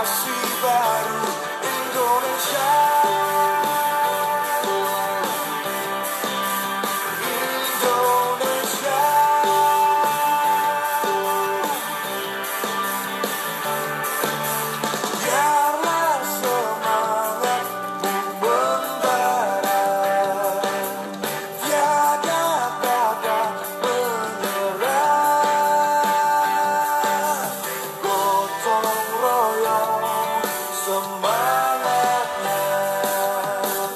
generasi baru Indonesia. Biarlah semangatmu membara, tiada kata menyerah. Gotong royong semangatnya,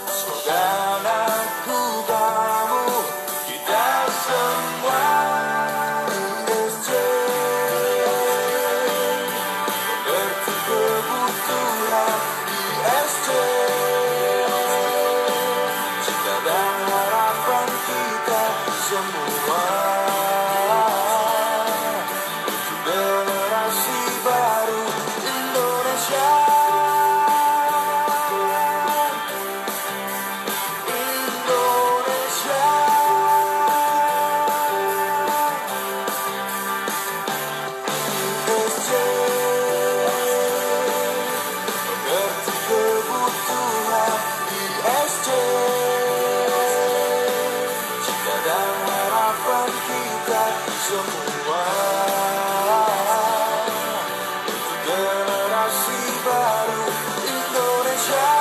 slogan aku kamu kita semua. ISC mengerti kebutuhan ISC, cita dan harapan kita semua. Untuk generasi baru Indonesia. Indonesia. ISC mengerti kebutuhan ISC, cita dan harapan kita semua. Untuk generasi baru Indonesia.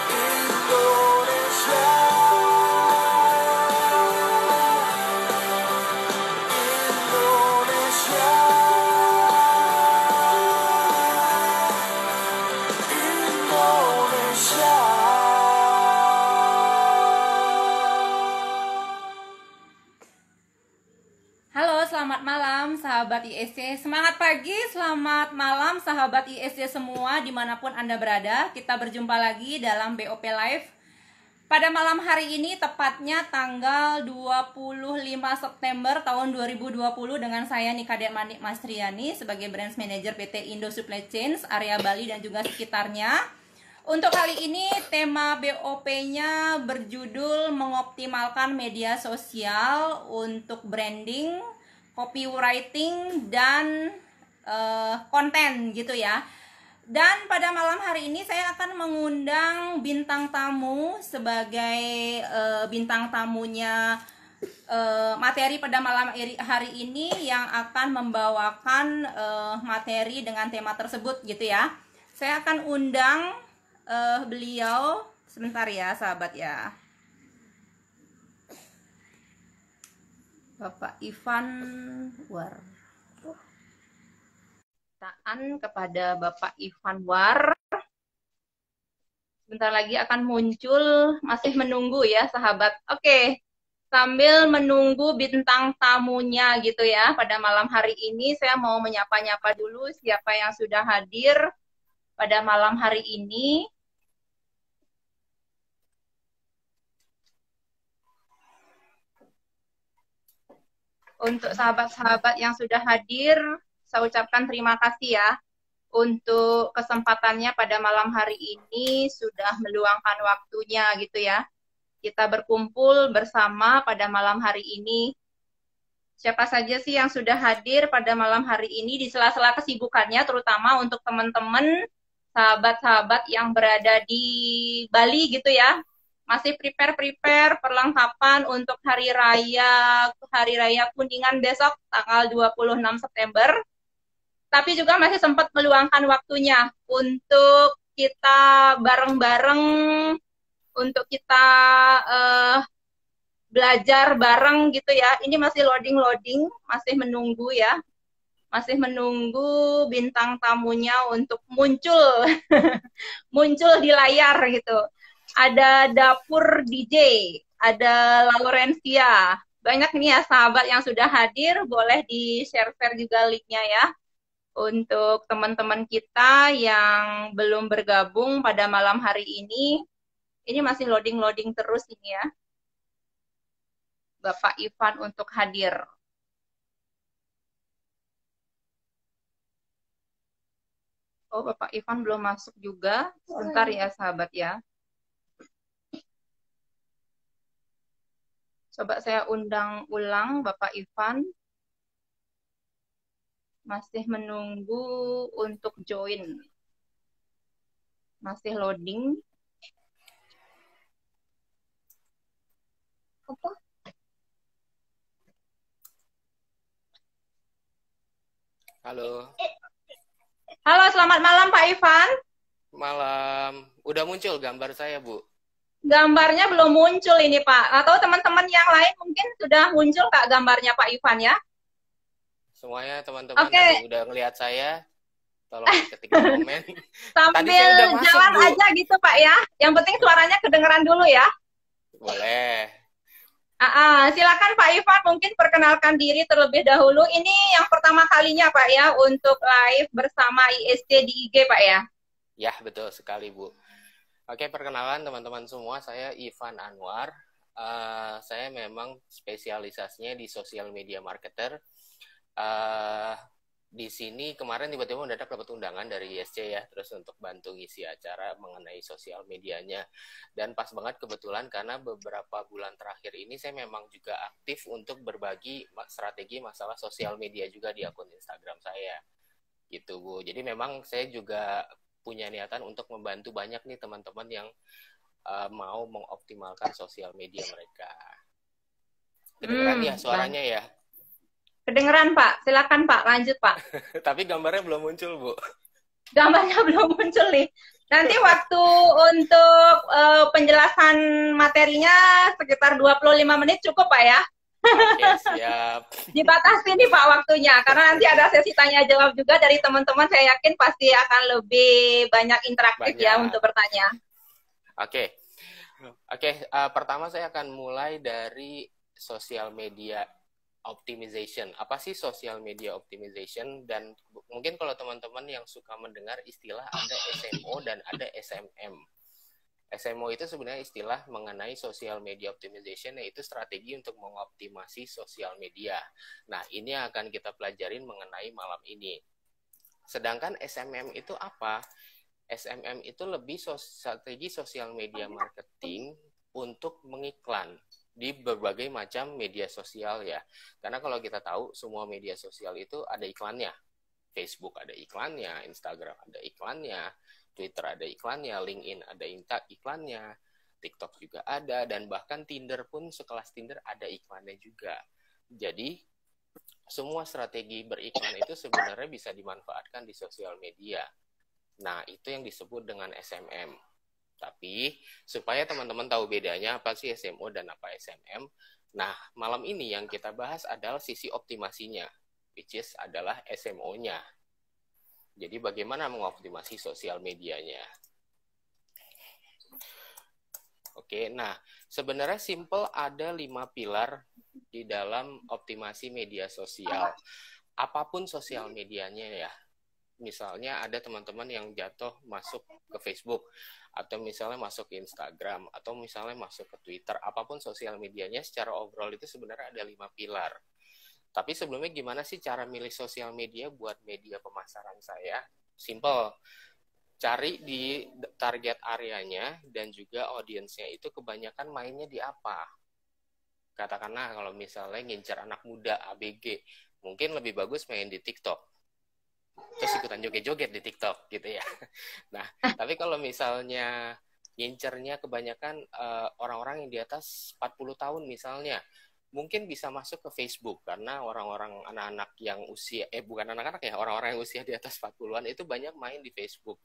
Indonesia. Indonesia. Indonesia. Halo, selamat malam sahabat ISC. Semangat pagi, selamat malam sahabat ISC semua dimanapun Anda berada. Kita berjumpa lagi dalam BOP Live pada malam hari ini, tepatnya tanggal 25 September tahun 2020 dengan saya Nikade Manik Mastriani sebagai Branch Manager PT Indo Supply Chains area Bali dan juga sekitarnya. Untuk kali ini tema BOP-nya berjudul mengoptimalkan media sosial untuk branding, copywriting, dan konten gitu ya. Dan pada malam hari ini saya akan mengundang bintang tamu sebagai bintang tamunya materi pada malam hari ini yang akan membawakan materi dengan tema tersebut gitu ya. Saya akan undang beliau sebentar ya sahabat ya. Bapak Ivan War. Kepada Bapak Ivan War. Sebentar lagi akan muncul, masih menunggu ya sahabat. Oke, sambil menunggu bintang tamunya gitu ya. Pada malam hari ini saya mau menyapa-nyapa dulu siapa yang sudah hadir pada malam hari ini. Untuk sahabat-sahabat yang sudah hadir, saya ucapkan terima kasih ya untuk kesempatannya pada malam hari ini sudah meluangkan waktunya gitu ya. Kita berkumpul bersama pada malam hari ini. Siapa saja sih yang sudah hadir pada malam hari ini di sela-sela kesibukannya, terutama untuk teman-teman, sahabat-sahabat yang berada di Bali gitu ya. Masih prepare perlengkapan untuk hari raya Kuningan besok tanggal 26 September. Tapi juga masih sempat meluangkan waktunya untuk kita bareng-bareng, untuk kita belajar bareng gitu ya. Ini masih loading, masih menunggu ya. Masih menunggu bintang tamunya untuk muncul muncul di layar gitu. Ada Dapur DJ, ada Laurencia. Banyak nih ya sahabat yang sudah hadir, boleh di-share juga linknya ya. Untuk teman-teman kita yang belum bergabung pada malam hari ini masih loading terus ini ya. Bapak Ivan untuk hadir. Oh, Bapak Ivan belum masuk juga. Sebentar ya, sahabat ya. Coba saya undang ulang Bapak Ivan. Masih menunggu untuk join. Masih loading. Apa? Halo, Halo, selamat malam Pak Ivan. malam. Udah muncul gambar saya, Bu. Gambarnya belum muncul ini Pak. Atau teman-teman yang lain mungkin sudah muncul Kak gambarnya Pak Ivan ya? Semuanya teman-teman Oke, ada yang udah ngelihat saya, tolong ketik di komen. Tadi sambil saya udah masuk, jalan Bu. aja gitu Pak ya. Yang penting suaranya kedengeran dulu ya. Boleh. Silakan Pak Ivan mungkin perkenalkan diri terlebih dahulu. Ini yang pertama kalinya Pak ya untuk live bersama ISC di IG Pak ya. Ya, betul sekali, Bu. Oke, perkenalan teman-teman semua. Saya Ivan Anwar. Saya memang spesialisasinya di social media marketer. Di sini kemarin tiba-tiba mendadak dapat undangan dari ISC ya, terus untuk bantu ngisi acara mengenai sosial medianya. Dan pas banget kebetulan karena beberapa bulan terakhir ini saya memang juga aktif untuk berbagi strategi masalah sosial media juga di akun Instagram saya. Gitu, Bu. Jadi memang saya juga punya niatan untuk membantu banyak nih teman-teman yang mau mengoptimalkan sosial media mereka. Kedengeran ya suaranya ya? Kedengeran Pak, silakan Pak, lanjut Pak. Tapi gambarnya belum muncul, Bu. Gambarnya belum muncul nih. Nanti waktu untuk penjelasan materinya sekitar 25 menit cukup Pak ya? Oke, siap. Dibatasi nih Pak waktunya, karena nanti ada sesi tanya jawab juga dari teman-teman, saya yakin pasti akan lebih banyak interaktif ya untuk bertanya. Oke. Pertama saya akan mulai dari social media optimization. Apa sih social media optimization? Dan mungkin kalau teman-teman yang suka mendengar istilah ada SMO dan ada SMM. SMO itu sebenarnya istilah mengenai social media optimization, yaitu strategi untuk mengoptimasi sosial media. Nah, ini yang akan kita pelajarin mengenai malam ini. Sedangkan SMM itu apa? SMM itu lebih strategi sosial media marketing untuk mengiklan di berbagai macam media sosial ya. Karena kalau kita tahu semua media sosial itu ada iklannya. Facebook ada iklannya, Instagram ada iklannya, Twitter ada iklannya, LinkedIn ada iklannya, TikTok juga ada, dan bahkan Tinder pun sekelas Tinder ada iklannya juga. Jadi semua strategi beriklan itu sebenarnya bisa dimanfaatkan di sosial media. Nah, itu yang disebut dengan SMM. Tapi, supaya teman-teman tahu bedanya apa sih SMO dan apa SMM, nah, malam ini yang kita bahas adalah sisi optimasinya, which is adalah SMO-nya. Jadi, bagaimana mengoptimasi sosial medianya. Oke, nah, sebenarnya simple ada 5 pilar di dalam optimasi media sosial. Apapun sosial medianya ya. Misalnya ada teman-teman yang jatuh masuk ke Facebook, atau misalnya masuk ke Instagram, atau misalnya masuk ke Twitter, apapun sosial medianya secara overall itu sebenarnya ada 5 pilar. Tapi sebelumnya gimana sih cara milih sosial media buat media pemasaran saya? Simple. Cari di target areanya dan juga audiensnya itu kebanyakan mainnya di apa. Katakanlah kalau misalnya ngincar anak muda ABG, mungkin lebih bagus main di TikTok. Terus ikutan joget-joget di TikTok gitu ya. Nah, tapi kalau misalnya ngincernya kebanyakan orang-orang yang di atas 40 tahun misalnya, mungkin bisa masuk ke Facebook karena orang-orang anak-anak yang usia bukan anak-anak ya, orang-orang yang usia di atas 40-an itu banyak main di Facebook.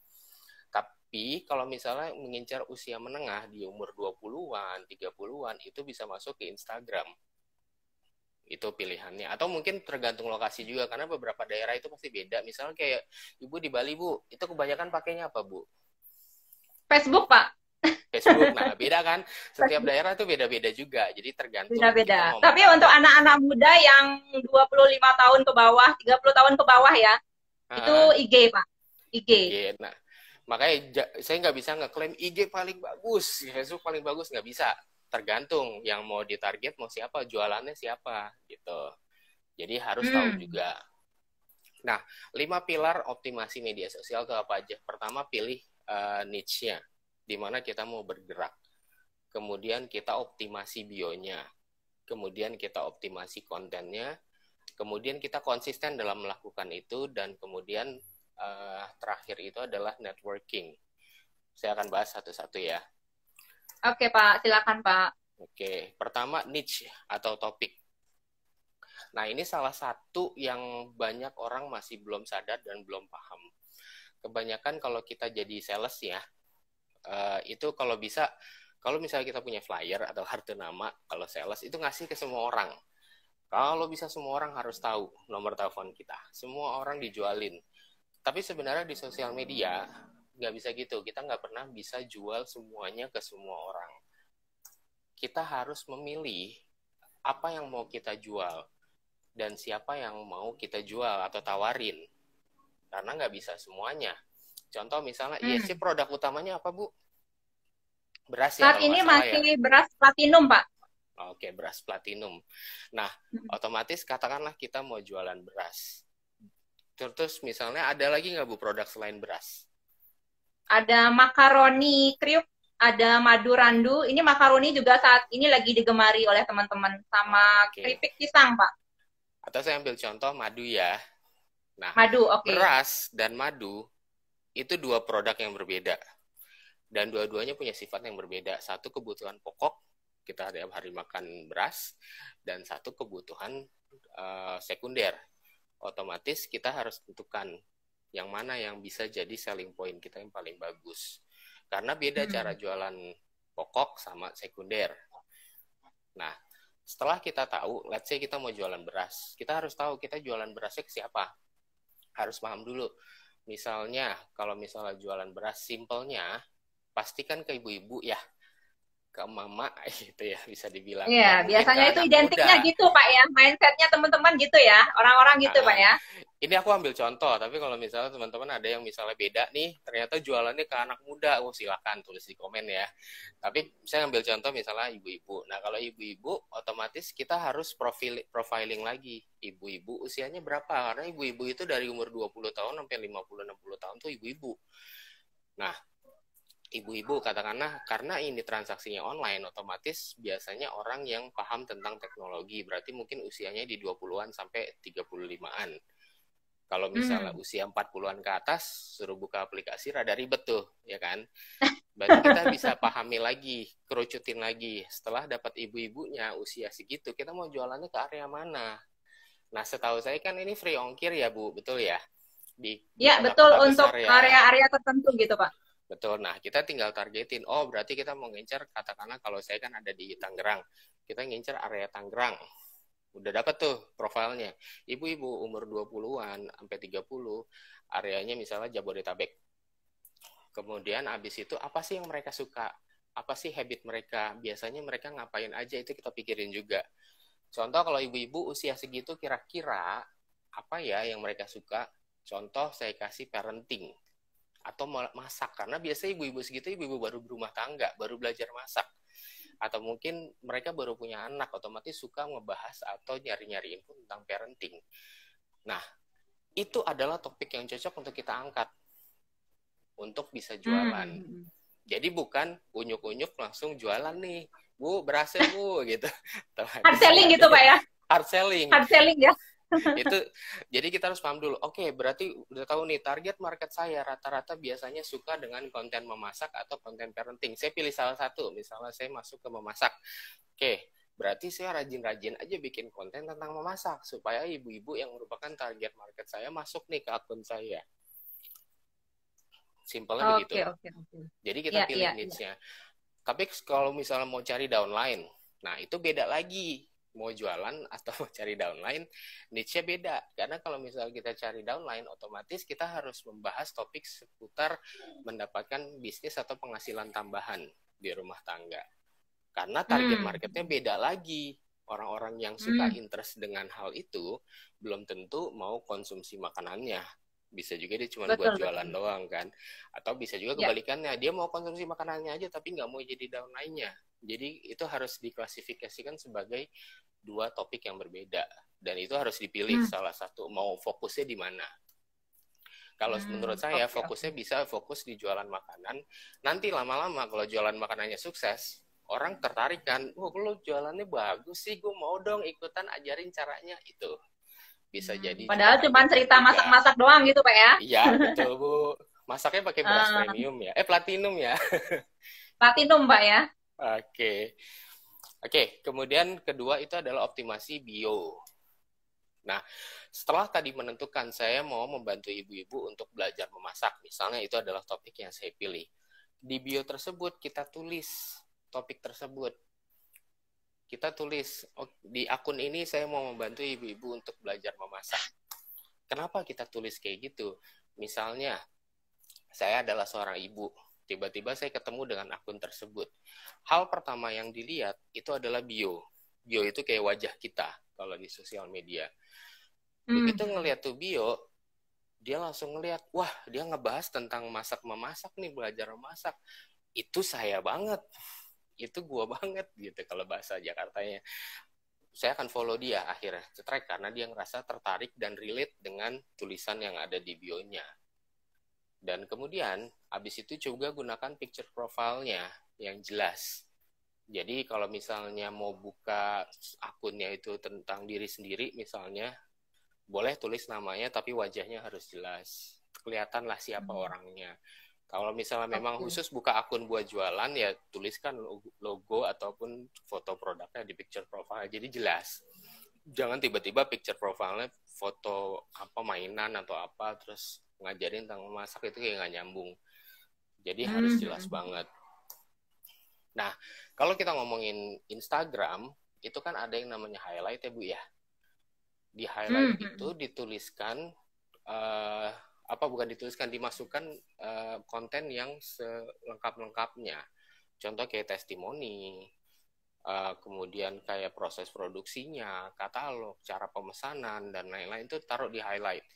Tapi kalau misalnya mengincar usia menengah di umur 20-an, 30-an itu bisa masuk ke Instagram. Itu pilihannya, atau mungkin tergantung lokasi juga karena beberapa daerah itu pasti beda. Misalnya kayak Ibu di Bali, Bu, itu kebanyakan pakainya apa, Bu? Facebook Pak. Facebook. Nah, beda kan, setiap daerah tuh beda-beda juga, jadi tergantung beda-beda. Tapi untuk anak-anak muda yang 25 tahun ke bawah, 30 tahun ke bawah ya, itu IG Pak, IG. Nah, makanya saya nggak bisa ngeklaim IG paling bagus, Facebook paling bagus, nggak bisa. Tergantung yang mau ditarget mau siapa, jualannya siapa gitu. Jadi harus tahu juga. Nah, 5 pilar optimasi media sosial itu apa aja? Pertama, pilih niche-nya, di mana kita mau bergerak. Kemudian kita optimasi bionya. Kemudian kita optimasi kontennya. Kemudian kita konsisten dalam melakukan itu, dan kemudian terakhir itu adalah networking. Saya akan bahas satu-satu ya. Oke, Pak. Silakan, Pak. Oke, pertama niche atau topik. Nah, ini salah satu yang banyak orang masih belum sadar dan belum paham. Kebanyakan kalau kita jadi sales ya, itu kalau bisa, kalau misalnya kita punya flyer atau kartu nama, kalau sales itu ngasih ke semua orang. Kalau bisa semua orang harus tahu nomor telepon kita. Semua orang dijualin. Tapi sebenarnya di sosial media nggak bisa gitu. Kita nggak pernah bisa jual semuanya ke semua orang. Kita harus memilih apa yang mau kita jual dan siapa yang mau kita jual atau tawarin. Karena nggak bisa semuanya. Contoh misalnya, ISC produk utamanya apa, Bu? Beras ya? Saat ini masih beras platinum, Pak. Oke, beras platinum. Nah, otomatis katakanlah kita mau jualan beras. Terus misalnya ada lagi nggak, Bu, produk selain beras? Ada makaroni kriuk, ada madu randu. Ini makaroni juga saat ini lagi digemari oleh teman-teman. Sama keripik pisang, Pak. Atau saya ambil contoh madu ya. Nah, madu, beras dan madu itu dua produk yang berbeda. Dan dua-duanya punya sifat yang berbeda. Satu kebutuhan pokok, kita tiap hari makan beras, dan satu kebutuhan sekunder. Otomatis kita harus tentukan yang mana yang bisa jadi selling point kita yang paling bagus. Karena beda cara jualan pokok sama sekunder. Nah, setelah kita tahu, let's say kita mau jualan beras, kita harus tahu kita jualan berasnya ke siapa. Harus paham dulu. Misalnya, kalau misalnya jualan beras, simpelnya, pastikan ke ibu-ibu ya. Ke mama gitu ya, bisa dibilang. Iya, biasanya itu identiknya muda. Gitu Pak ya, mindsetnya teman-teman gitu ya, orang-orang gitu Pak ya. Ini aku ambil contoh, tapi kalau misalnya teman-teman ada yang misalnya beda nih, ternyata jualannya ke anak muda, silakan tulis di komen ya. Tapi saya ambil contoh misalnya ibu-ibu. Nah, kalau ibu-ibu, otomatis kita harus profiling lagi. Ibu-ibu usianya berapa? Karena ibu-ibu itu dari umur 20 tahun sampai 50-60 tahun tuh ibu-ibu. Nah, ibu-ibu katakanlah karena ini transaksinya online, otomatis biasanya orang yang paham tentang teknologi, berarti mungkin usianya di 20-an sampai 35-an. Kalau misalnya usia 40-an ke atas, suruh buka aplikasi rada ribet tuh, ya kan? Berarti kita bisa pahami lagi, kerucutin lagi. Setelah dapat ibu-ibunya usia segitu, kita mau jualannya ke area mana? Nah, setahu saya kan ini free ongkir ya, Bu, betul ya? Iya, betul, untuk area-area tertentu gitu, Pak. Betul, nah kita tinggal targetin, oh berarti kita mau ngincer, katakanlah kalau saya kan ada di Tangerang, kita ngincer area Tangerang, udah dapat tuh profilnya, ibu-ibu umur 20-an sampai 30, areanya misalnya Jabodetabek. Kemudian abis itu apa sih yang mereka suka, apa sih habit mereka, biasanya mereka ngapain aja, itu kita pikirin juga. Contoh kalau ibu-ibu usia segitu kira-kira apa ya yang mereka suka, contoh saya kasih parenting. Atau masak, karena biasanya ibu-ibu segitu ibu-ibu baru berumah tangga, baru belajar masak, atau mungkin mereka baru punya anak, otomatis suka ngebahas atau nyari-nyari info tentang parenting. Nah, itu adalah topik yang cocok untuk kita angkat untuk bisa jualan. Jadi bukan unyuk-unyuk langsung jualan nih, Bu, berasa Bu gitu. Hard selling gitu Pak ya? Hard selling ya. Itu jadi kita harus paham dulu. Oke, berarti udah tahu nih target market saya rata-rata biasanya suka dengan konten memasak atau konten parenting. Saya pilih salah satu, misalnya saya masuk ke memasak. Oke, berarti saya rajin-rajin aja bikin konten tentang memasak supaya ibu-ibu yang merupakan target market saya masuk nih ke akun saya. Simpelnya begitu. Jadi kita pilih niche-nya. Tapi kalau misalnya mau cari downline, nah itu beda lagi. Mau jualan atau mau cari downline, niche-nya beda. Karena kalau misalnya kita cari downline, otomatis kita harus membahas topik seputar mendapatkan bisnis atau penghasilan tambahan di rumah tangga. Karena target marketnya beda lagi. Orang-orang yang suka interest dengan hal itu, belum tentu mau konsumsi makanannya. Bisa juga dia cuma buat jualan doang kan. Atau bisa juga kebalikannya, dia mau konsumsi makanannya aja tapi nggak mau jadi downline-nya. Jadi itu harus diklasifikasikan sebagai dua topik yang berbeda. Dan itu harus dipilih salah satu, mau fokusnya di mana. Kalau menurut saya fokusnya bisa fokus di jualan makanan. Nanti lama-lama kalau jualan makanannya sukses, orang tertarik kan, lo jualannya bagus sih, gue mau dong ikutan ajarin caranya itu. bisa jadi juga Padahal cuma target cerita juga. masak-masak doang gitu, Pak ya? Iya, betul Bu. Masaknya pakai beras Eh, premium ya. Platinum ya. Platinum, Pak ya? Oke. Oke, kemudian kedua itu adalah optimasi bio. Nah, setelah tadi menentukan saya mau membantu ibu-ibu untuk belajar memasak, misalnya itu adalah topik yang saya pilih. Di bio tersebut kita tulis topik tersebut. Kita tulis, oh, di akun ini saya mau membantu ibu-ibu untuk belajar memasak. Kenapa kita tulis kayak gitu? Misalnya, saya adalah seorang ibu, tiba-tiba saya ketemu dengan akun tersebut. Hal pertama yang dilihat itu adalah bio. Bio itu kayak wajah kita kalau di sosial media. Begitu ngelihat tuh bio, dia langsung ngelihat, wah dia ngebahas tentang masak-memasak nih, belajar memasak. Itu saya banget, itu gua banget gitu kalau bahasa Jakartanya. Saya akan follow dia akhirnya, cetrek, karena dia ngerasa tertarik dan relate dengan tulisan yang ada di bio-nya. Dan kemudian, habis itu juga gunakan picture profile-nya yang jelas. Jadi kalau misalnya mau buka akunnya itu tentang diri sendiri misalnya, boleh tulis namanya tapi wajahnya harus jelas. Kelihatanlah siapa orangnya. Kalau misalnya memang khusus buka akun buat jualan, ya tuliskan logo ataupun foto produknya di picture profile. Jadi jelas. Jangan tiba-tiba picture profile-nya foto apa mainan atau apa, terus ngajarin tentang memasak, itu kayak nggak nyambung. Jadi harus jelas banget. Nah, kalau kita ngomongin Instagram, itu kan ada yang namanya highlight ya Bu ya. Di highlight itu dituliskan dimasukkan konten yang selengkap-lengkapnya. Contoh kayak testimoni, kemudian kayak proses produksinya, katalog, cara pemesanan dan lain-lain itu taruh di highlight.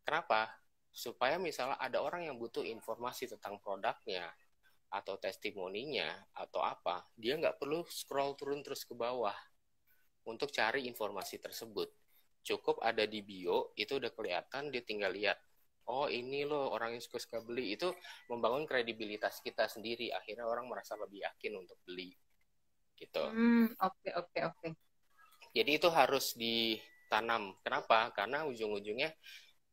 Kenapa? Supaya misalnya ada orang yang butuh informasi tentang produknya atau testimoninya atau apa, dia nggak perlu scroll turun terus ke bawah untuk cari informasi tersebut. Cukup ada di bio, itu udah kelihatan, dia tinggal lihat. Oh ini loh orang yang suka beli. Itu membangun kredibilitas kita sendiri. Akhirnya orang merasa lebih yakin untuk beli. Gitu. Oke. Jadi itu harus ditanam. Kenapa? Karena ujung-ujungnya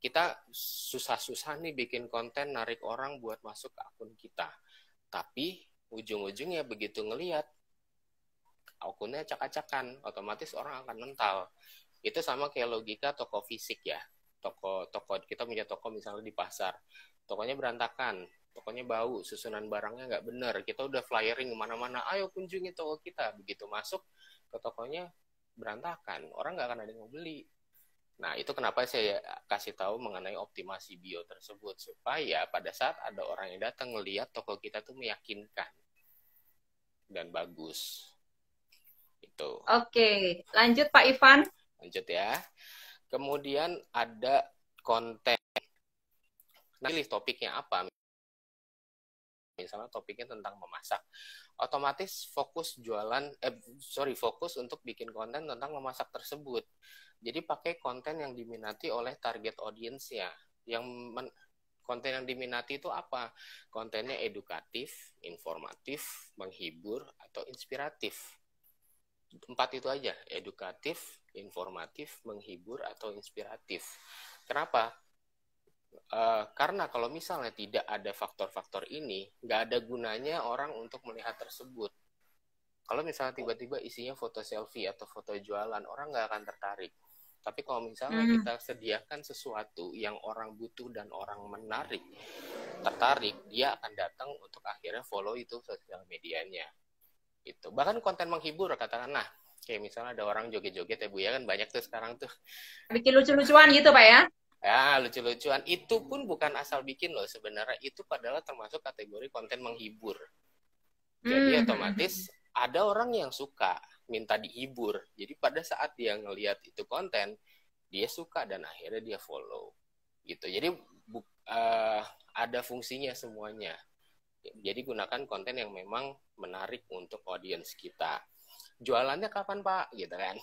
kita susah-susah nih bikin konten narik orang buat masuk ke akun kita. Tapi ujung-ujungnya begitu ngelihat akunnya acak-acakan, otomatis orang akan mental. Itu sama kayak logika toko fisik ya. Toko kita punya toko misalnya di pasar. Tokonya berantakan, tokonya bau, susunan barangnya nggak benar. Kita udah flyering kemana-mana, ayo kunjungi toko kita. Begitu masuk ke tokonya berantakan, orang nggak akan ada yang mau beli. Nah, itu kenapa saya kasih tahu mengenai optimasi bio tersebut. Supaya pada saat ada orang yang datang ngelihat toko kita tuh meyakinkan dan bagus. Itu. Oke, lanjut Pak Ivan. Lanjut ya. Kemudian ada konten. Nah, pilih topiknya apa? Misalnya topiknya tentang memasak. Otomatis fokus fokus untuk bikin konten tentang memasak tersebut. Jadi pakai konten yang diminati oleh target audience-nya. Konten yang diminati itu apa? Kontennya edukatif, informatif, menghibur, atau inspiratif. 4 itu aja, edukatif, informatif, menghibur, atau inspiratif. Kenapa? Karena kalau misalnya tidak ada faktor-faktor ini, nggak ada gunanya orang untuk melihat tersebut. Kalau misalnya tiba-tiba isinya foto selfie atau foto jualan, orang nggak akan tertarik. Tapi kalau misalnya kita sediakan sesuatu yang orang butuh dan orang tertarik, dia akan datang untuk akhirnya follow itu sosial medianya. Itu bahkan konten menghibur, katakan, nah kayak misalnya ada orang joget-joget ya Bu ya, kan banyak tuh sekarang tuh bikin lucu-lucuan gitu Pak ya. Ya, lucu-lucuan itu pun bukan asal bikin loh, sebenarnya itu padahal termasuk kategori konten menghibur. Jadi otomatis ada orang yang suka minta dihibur, jadi pada saat dia ngelihat itu konten, dia suka dan akhirnya dia follow gitu. Jadi ada fungsinya semuanya. Jadi gunakan konten yang memang menarik untuk audiens kita. Jualannya kapan Pak? Gitu kan.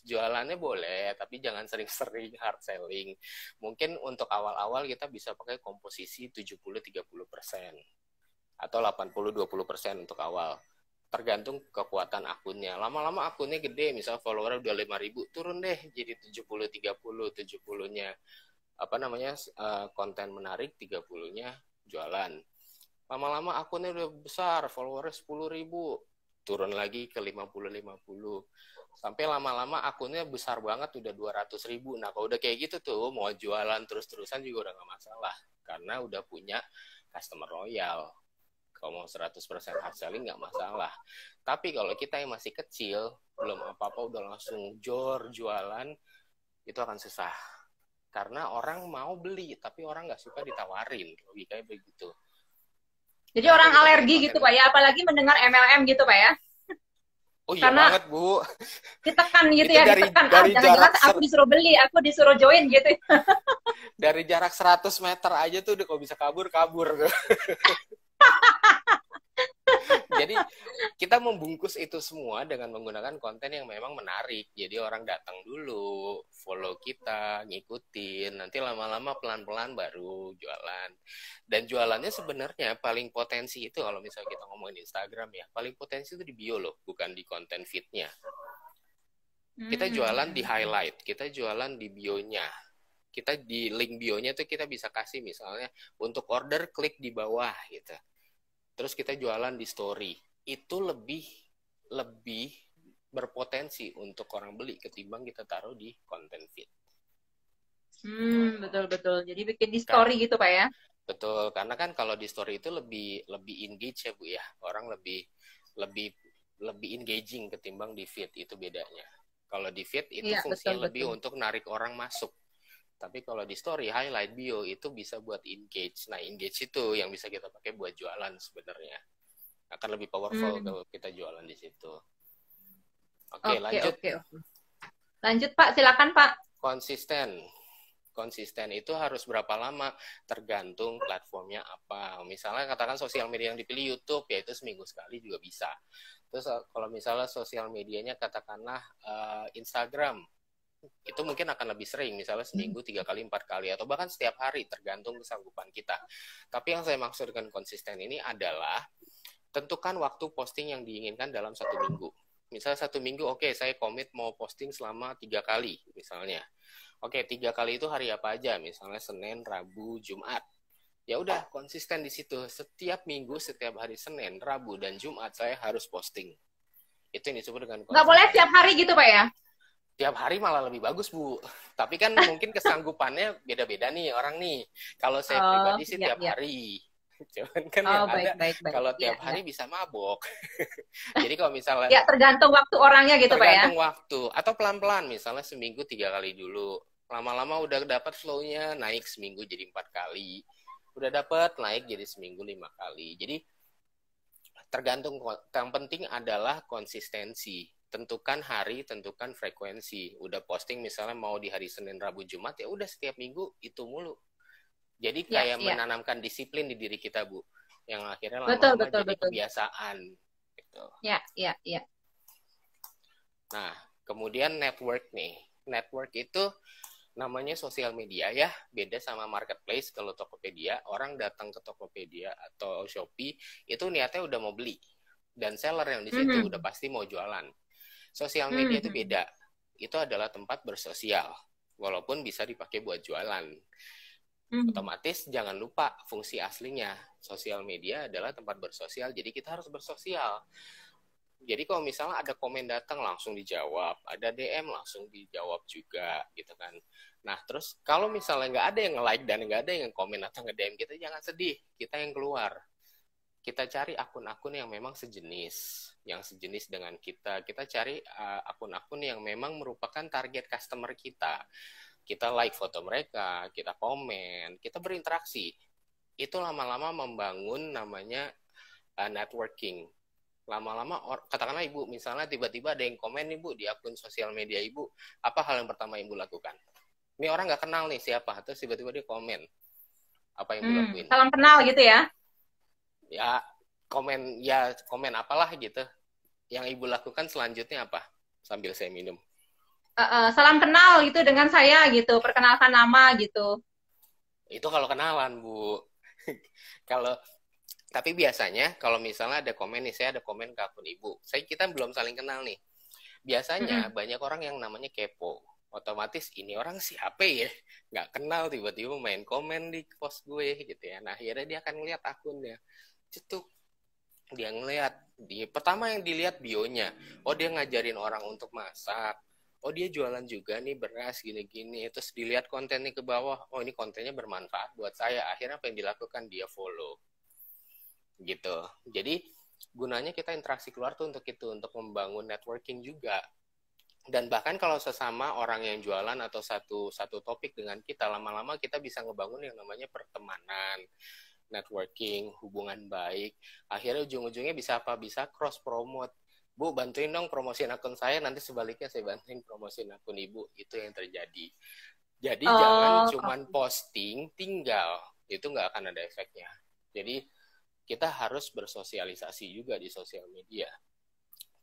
Jualannya boleh, tapi jangan sering-sering hard selling. Mungkin untuk awal-awal kita bisa pakai komposisi 70-30%. Atau 80-20% untuk awal. tergantung kekuatan akunnya. Lama-lama akunnya gede, misal follower udah 5.000, turun deh jadi 70 30, 70-nya apa namanya konten menarik, 30-nya jualan. Lama-lama akunnya udah besar, followernya 10.000, turun lagi ke 50 sampai lama-lama akunnya besar banget udah 200.000. Nah kalau udah kayak gitu tuh mau jualan terus-terusan juga udah nggak masalah karena udah punya customer loyal. Kalau mau 100% hard selling nggak masalah. Tapi kalau kita yang masih kecil, belum apa-apa udah langsung jualan, itu akan susah. Karena orang mau beli, tapi orang nggak suka ditawarin. Logikanya begitu. Jadi orang alergi gitu Pak ya, apalagi mendengar MLM gitu Pak ya. Oh iya Karena banget Bu. ditekan gitu Itu ya, dari ditekan. jarak Aku disuruh beli, aku disuruh join gitu. dari jarak 100 meter aja tuh udah kalau bisa kabur. Jadi kita membungkus itu semua dengan menggunakan konten yang memang menarik. Jadi orang datang dulu, follow kita, ngikutin, nanti lama-lama pelan-pelan baru jualan. Dan jualannya sebenarnya paling potensi itu kalau misalnya kita ngomongin Instagram ya, paling potensi itu di bio loh, bukan di konten feed-nya. Kita jualan di highlight, kita jualan di bio-nya. Kita di link bio-nya tuh kita bisa kasih misalnya untuk order klik di bawah gitu. Terus kita jualan di story. Itu lebih berpotensi untuk orang beli ketimbang kita taruh di konten feed. Betul. Jadi bikin di story gitu Pak ya. Betul, karena kan kalau di story itu lebih engage ya Bu ya. Orang lebih engaging ketimbang di feed, itu bedanya. Kalau di feed itu fungsinya lebih untuk narik orang masuk. Tapi kalau di story, highlight, bio itu bisa buat engage. Nah, engage itu yang bisa kita pakai buat jualan sebenarnya. Akan lebih powerful kalau kita jualan di situ. Oke, lanjut. Lanjut Pak, silakan Pak. Konsisten itu harus berapa lama? Tergantung platformnya apa. Misalnya katakan sosial media yang dipilih YouTube, ya itu seminggu sekali juga bisa. Terus kalau misalnya sosial medianya katakanlah Instagram, itu mungkin akan lebih sering, misalnya seminggu 3 kali, 4 kali, atau bahkan setiap hari, tergantung kesanggupan kita. Tapi yang saya maksud dengan konsisten ini adalah tentukan waktu posting yang diinginkan dalam 1 minggu. Misalnya 1 minggu, oke, saya komit mau posting selama 3 kali, misalnya. Oke, 3 kali itu hari apa aja? Misalnya Senin, Rabu, Jumat. Ya udah, konsisten di situ. Setiap minggu, setiap hari Senin, Rabu, dan Jumat saya harus posting. Itu yang disebut dengan konsisten. Nggak boleh setiap hari gitu Pak ya? Tiap hari malah lebih bagus Bu. Tapi kan mungkin kesanggupannya beda-beda nih orang nih. Kalau saya pribadi sih tiap hari. Cuman kan yang ada kalau tiap hari bisa mabok. Jadi kalau misalnya ya tergantung waktu orangnya gitu Pak ya. Tergantung waktu atau pelan-pelan, misalnya seminggu 3 kali dulu. Lama-lama udah dapat flow-nya, naik seminggu jadi 4 kali. Udah dapat naik jadi seminggu 5 kali. Jadi tergantung, yang penting adalah konsistensi. Tentukan hari, tentukan frekuensi. Udah posting misalnya mau di hari Senin, Rabu, Jumat, ya udah setiap minggu itu mulu. Jadi kayak menanamkan disiplin di diri kita Bu, yang akhirnya lama-lama jadi kebiasaan. Gitu. Ya. Nah, kemudian network nih. Network itu namanya sosial media ya, beda sama marketplace. Kalau Tokopedia, orang datang ke Tokopedia atau Shopee itu niatnya udah mau beli, dan seller yang di situ udah pasti mau jualan. Sosial media itu beda. Itu adalah tempat bersosial, walaupun bisa dipakai buat jualan. Otomatis jangan lupa fungsi aslinya. Sosial media adalah tempat bersosial, jadi kita harus bersosial. Jadi kalau misalnya ada komen datang langsung dijawab, ada DM langsung dijawab juga, gitu kan. Nah terus kalau misalnya nggak ada yang nge-like dan nggak ada yang komen atau nge-DM kita, jangan sedih, kita yang keluar. Kita cari akun-akun yang memang sejenis dengan kita. Kita cari akun-akun yang memang merupakan target customer kita. Kita like foto mereka, kita komen, kita berinteraksi. Itu lama-lama membangun namanya networking. Lama-lama, katakanlah Ibu, misalnya tiba-tiba ada yang komen nih Bu di akun sosial media Ibu, apa hal yang pertama Ibu lakukan? Ini orang nggak kenal nih siapa, terus tiba-tiba dia komen. Apa yang Ibu lakuin? Salam kenal gitu ya? Ya komen apalah gitu. Yang Ibu lakukan selanjutnya apa? Sambil saya minum. Salam kenal gitu dengan saya gitu, perkenalkan nama gitu. Itu kalau kenalan Bu. Tapi biasanya kalau misalnya ada komen nih, saya ada komen ke akun ibu, kita belum saling kenal nih. Biasanya banyak orang yang namanya kepo. Otomatis ini orang siapa ya? Nggak kenal, tiba-tiba main komen di post gue gitu ya. Nah akhirnya dia akan ngeliat akunnya. Cetuk. Dia ngeliat. Pertama yang dilihat bionya. Oh dia ngajarin orang untuk masak. Oh dia jualan juga nih beras gini-gini. Terus dilihat kontennya ke bawah. Oh ini kontennya bermanfaat buat saya. Akhirnya apa yang dilakukan? Dia follow. Gitu. Jadi gunanya kita interaksi keluar tuh untuk itu, untuk membangun networking juga. Dan bahkan kalau sesama orang yang jualan atau satu topik dengan kita, lama-lama kita bisa ngebangun yang namanya pertemanan, networking, hubungan baik. Akhirnya ujung-ujungnya bisa apa? Bisa cross promote. Bu, bantuin dong promosiin akun saya, nanti sebaliknya saya bantuin promosiin akun ibu. Itu yang terjadi. Jadi jangan cuman posting tinggal, itu nggak akan ada efeknya. Jadi kita harus bersosialisasi juga di sosial media.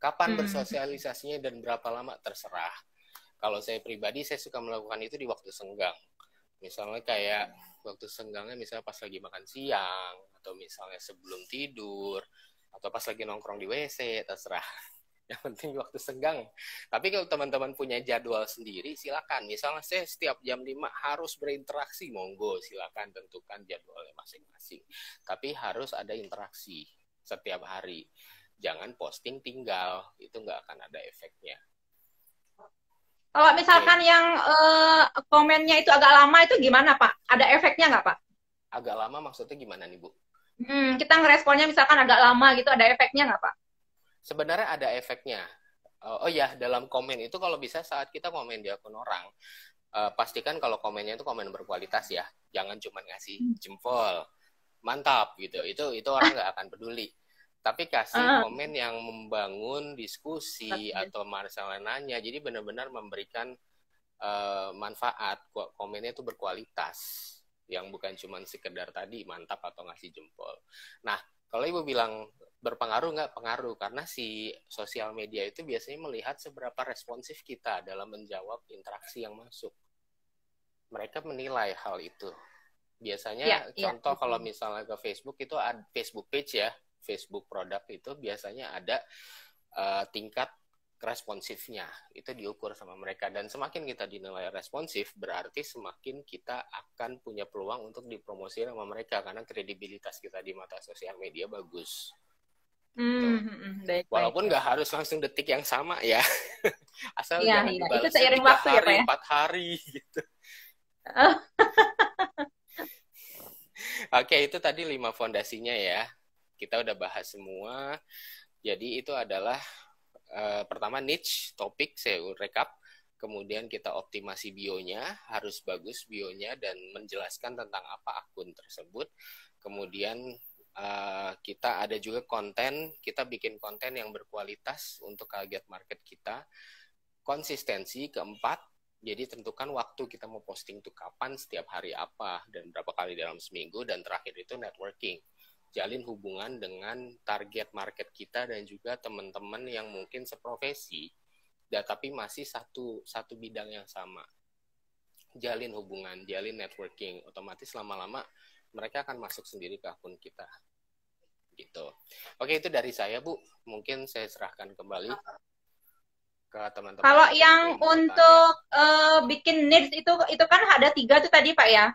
Kapan bersosialisasinya dan berapa lama terserah. Kalau saya pribadi, saya suka melakukan itu di waktu senggang. Misalnya kayak waktu senggangnya misalnya pas lagi makan siang, atau misalnya sebelum tidur, atau pas lagi nongkrong di WC, terserah. Yang penting waktu senggang. Tapi kalau teman-teman punya jadwal sendiri, silakan. Misalnya saya setiap jam 5 harus berinteraksi, monggo silakan tentukan jadwalnya masing-masing. Tapi harus ada interaksi setiap hari. Jangan posting tinggal, itu nggak akan ada efeknya. Kalau misalkan yang komennya itu agak lama, itu gimana Pak? Ada efeknya nggak Pak? Agak lama maksudnya gimana nih Bu? Kita ngeresponnya misalkan agak lama gitu, ada efeknya nggak Pak? Sebenarnya ada efeknya. Oh ya, dalam komen itu kalau bisa saat kita komen di akun orang, pastikan kalau komennya itu komen berkualitas ya. Jangan cuma ngasih jempol, mantap gitu. Itu orang nggak akan peduli. Tapi kasih komen yang membangun diskusi atau masalah nanya. Jadi benar-benar memberikan manfaat. Komennya itu berkualitas. Yang bukan cuma sekedar tadi mantap atau ngasih jempol. Nah, kalau Ibu bilang berpengaruh nggak? Pengaruh. Karena si sosial media itu biasanya melihat seberapa responsif kita dalam menjawab interaksi yang masuk. Mereka menilai hal itu. Biasanya contoh kalau misalnya ke Facebook itu ada Facebook page ya. Facebook produk itu biasanya ada tingkat responsifnya. Itu diukur sama mereka. Dan semakin kita dinilai responsif, berarti semakin kita akan punya peluang untuk dipromosikan sama mereka. Karena kredibilitas kita di mata sosial media bagus. Walaupun nggak harus langsung detik yang sama ya. Asal jangan dibalas itu seiring waktu hari, ya, Pak, ya? 4 hari gitu. Oke, itu tadi 5 fondasinya ya. Kita udah bahas semua. Jadi itu adalah pertama niche, topik, saya rekap. Kemudian kita optimasi bionya, harus bagus bionya dan menjelaskan tentang apa akun tersebut. Kemudian kita ada juga konten, kita bikin konten yang berkualitas untuk target market kita. Konsistensi, keempat, jadi tentukan waktu kita mau posting itu kapan, setiap hari apa, dan berapa kali dalam seminggu. Dan terakhir itu networking. Jalin hubungan dengan target market kita dan juga teman-teman yang mungkin seprofesi, tapi masih satu bidang yang sama. Jalin hubungan, jalin networking. Otomatis lama-lama mereka akan masuk sendiri ke akun kita. Gitu. Oke, itu dari saya, Bu. Mungkin saya serahkan kembali ke teman-teman. Kalau yang untuk bikin needs itu kan ada 3 tuh tadi Pak ya.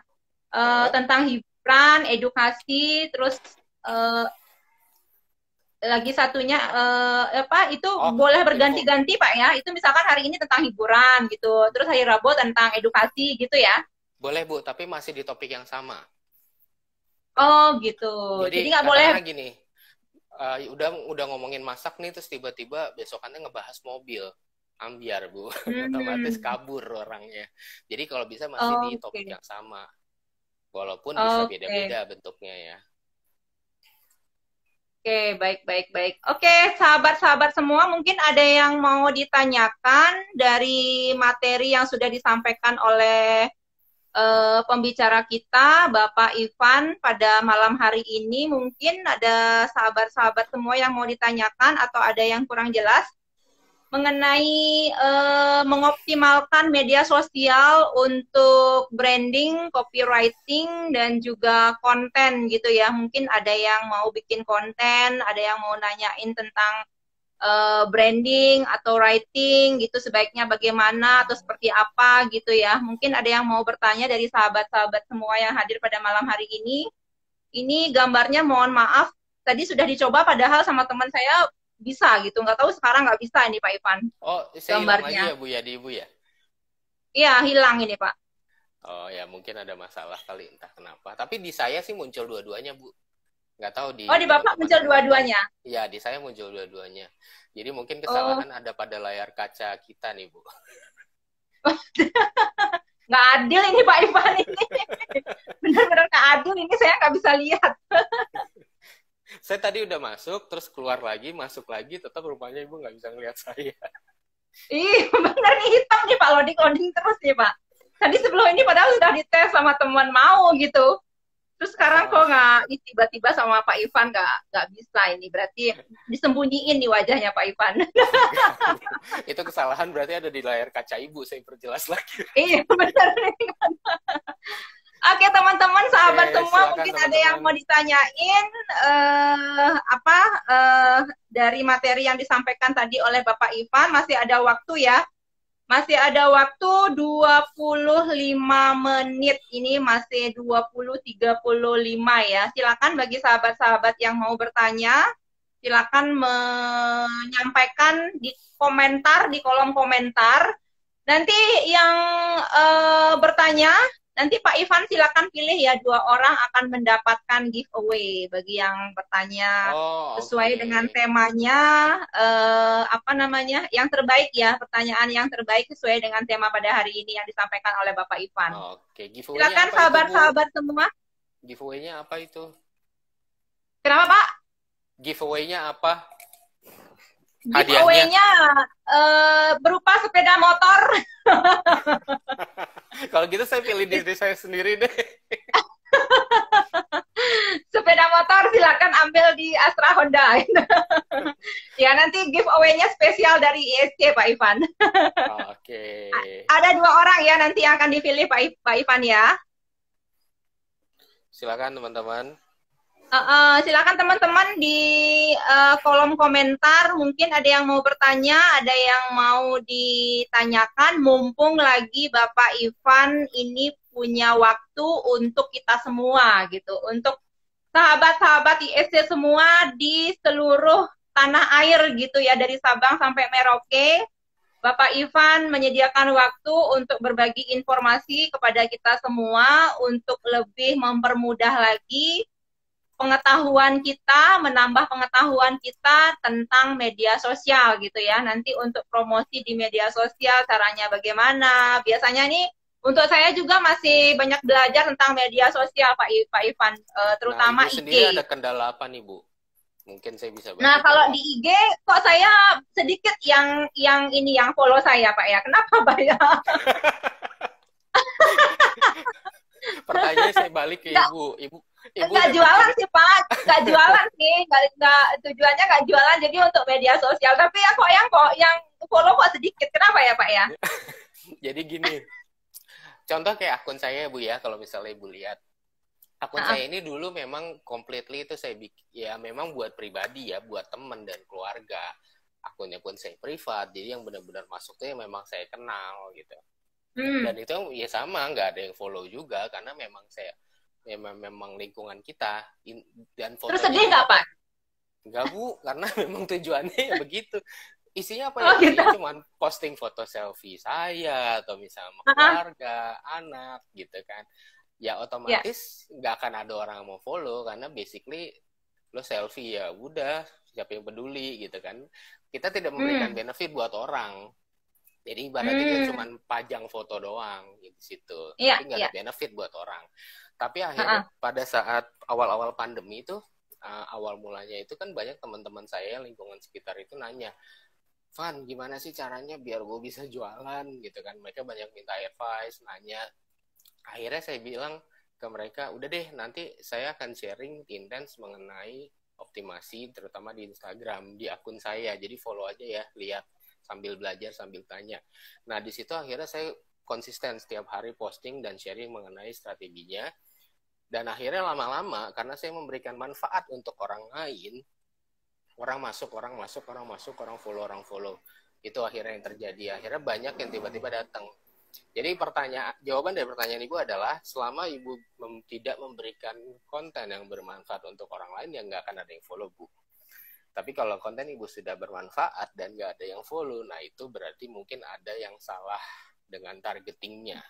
Tentang hiburan, edukasi, terus lagi satunya itu boleh berganti-ganti Pak ya. Itu misalkan hari ini tentang hiburan gitu, terus hari Rabu tentang edukasi gitu ya. Boleh Bu, tapi masih di topik yang sama. Oh gitu. Jadi nggak boleh gini. Udah ngomongin masak nih, terus tiba-tiba besokannya ngebahas mobil. Ambiar Bu, otomatis kabur orangnya. Jadi kalau bisa masih di topik yang sama. Walaupun bisa beda-beda bentuknya ya. Oke, baik. Oke, sahabat-sahabat semua, mungkin ada yang mau ditanyakan dari materi yang sudah disampaikan oleh pembicara kita, Bapak Ivan, pada malam hari ini. Mungkin ada sahabat-sahabat semua yang mau ditanyakan atau ada yang kurang jelas? mengenai mengoptimalkan media sosial untuk branding, copywriting, dan juga konten gitu ya. Mungkin ada yang mau bikin konten, ada yang mau nanyain tentang branding atau writing gitu sebaiknya bagaimana atau seperti apa gitu ya. Mungkin ada yang mau bertanya dari sahabat-sahabat semua yang hadir pada malam hari ini. Ini gambarnya mohon maaf tadi sudah dicoba padahal sama teman saya bisa gitu. Nggak tahu sekarang nggak bisa ini Pak Ivan Oh, saya hilang lagi gambarnya. ya Bu ya di Ibu ya? Iya hilang ini Pak. Oh ya mungkin ada masalah kali entah kenapa. Tapi di saya sih muncul dua-duanya Bu. Nggak tahu di Oh di Bapak teman-teman muncul yang lain. dua-duanya. Iya di saya muncul dua-duanya. Jadi mungkin Oh kesalahan ada pada layar kaca kita nih Bu. nggak adil ini Pak Ivan ini. Benar-benar nggak adil ini saya nggak bisa lihat. Saya tadi udah masuk, terus keluar lagi, masuk lagi, tetap rupanya Ibu nggak bisa ngeliat saya. Ih benar nih hitam nih Pak loading terus nih Pak. Tadi sebelum ini padahal sudah dites sama teman mau gitu. Terus sekarang Oh, kok nggak tiba-tiba sama Pak Ivan nggak bisa ini berarti disembunyiin nih wajahnya Pak Ivan. itu kesalahan berarti ada di layar kaca Ibu, saya perjelas lagi. Iya benar nih. Oke teman-teman sahabat Oke, semua silakan mungkin ada yang mau teman-teman. ditanyain dari materi yang disampaikan tadi oleh Bapak Ivan masih ada waktu ya. Masih ada waktu 25 menit. Ini masih 20.35 ya. Silakan bagi sahabat-sahabat yang mau bertanya, silakan menyampaikan di komentar, di kolom komentar. Nanti yang bertanya, nanti Pak Ivan silakan pilih ya 2 orang akan mendapatkan giveaway bagi yang bertanya Oh, sesuai oke. dengan temanya apa namanya yang terbaik ya pertanyaan yang terbaik sesuai dengan tema pada hari ini yang disampaikan oleh Bapak Ivan. Oke, giveaway-nya Silakan apa itu, Bu? sahabat-sahabat semua. Giveaway-nya apa itu? Kenapa Pak? Giveaway-nya apa? Hadiahnya? Giveaway-nya berupa sepeda motor. Kalau gitu saya pilih diri saya sendiri deh. Sepeda motor silakan ambil di Astra Honda. Ya nanti giveaway-nya spesial dari ISC Pak Ivan. Oke. Ada 2 orang ya nanti yang akan dipilih Pak Ivan ya. Silakan teman-teman. Silakan teman-teman di kolom komentar mungkin ada yang mau bertanya, ada yang mau ditanyakan. Mumpung lagi Bapak Ivan ini punya waktu untuk kita semua gitu, untuk sahabat-sahabat ISC semua di seluruh tanah air gitu ya dari Sabang sampai Merauke. Bapak Ivan menyediakan waktu untuk berbagi informasi kepada kita semua untuk lebih mempermudah lagi pengetahuan kita, menambah pengetahuan kita tentang media sosial gitu ya. Nanti untuk promosi di media sosial caranya bagaimana. Biasanya nih untuk saya juga masih banyak belajar tentang media sosial Pak Ivan, terutama Ibu sendiri IG. ada kendala apa nih, Bu? Mungkin saya bisa Nah, bantu kalau jawab. di IG kok saya sedikit yang follow saya Pak ya. Kenapa Pak ya? Pertanyaannya saya balik ke Ibu. Ibu Nggak udah jualan bikin. sih Pak, nggak jualan sih, nggak tujuannya nggak jualan jadi untuk media sosial. Tapi ya kok yang follow kok sedikit, kenapa ya Pak ya? Jadi gini, contoh kayak akun saya Bu ya, kalau misalnya Ibu lihat. Akun Ah, saya ini dulu memang completely itu saya bikin, ya memang buat pribadi ya, buat teman dan keluarga. Akunnya pun saya privat, jadi yang benar-benar masuk tuh yang memang saya kenal gitu. Dan itu ya sama, nggak ada yang follow juga, karena memang saya memang lingkungan kita. Dan Terus fotonya sedih nggak Pak? enggak Bu, karena memang tujuannya ya begitu. Isinya apa ya? Oh gitu. Isinya cuma posting foto selfie saya, atau misalnya sama Ah, keluarga, anak gitu kan. Ya ya. otomatis nggak akan ada orang yang mau follow, karena basically lo selfie ya udah, siapa yang peduli gitu kan. Kita tidak memberikan Hmm. benefit buat orang. Jadi ibaratnya kita cuma Hmm. pajang foto doang di situ, Iya, tapi nggak iya. ada benefit buat orang. Tapi akhirnya Ah, pada saat awal-awal pandemi itu, awal mulanya itu kan banyak teman-teman saya lingkungan sekitar itu nanya, Van gimana sih caranya biar gue bisa jualan gitu kan. Mereka banyak minta advice, nanya. Akhirnya saya bilang ke mereka, udah deh nanti saya akan sharing intens mengenai optimasi terutama di Instagram, di akun saya. Jadi follow aja ya, lihat sambil belajar, sambil tanya. Nah, di situ akhirnya saya konsisten setiap hari posting dan sharing mengenai strateginya. Dan akhirnya lama-lama, karena saya memberikan manfaat untuk orang lain, orang masuk, orang follow. Itu akhirnya yang terjadi. Akhirnya banyak yang tiba-tiba datang. Jadi jawaban dari pertanyaan Ibu adalah selama Ibu tidak memberikan konten yang bermanfaat untuk orang lain, ya nggak akan ada yang follow, Bu. Tapi kalau konten Ibu sudah bermanfaat dan nggak ada yang follow, nah itu berarti mungkin ada yang salah dengan targetingnya.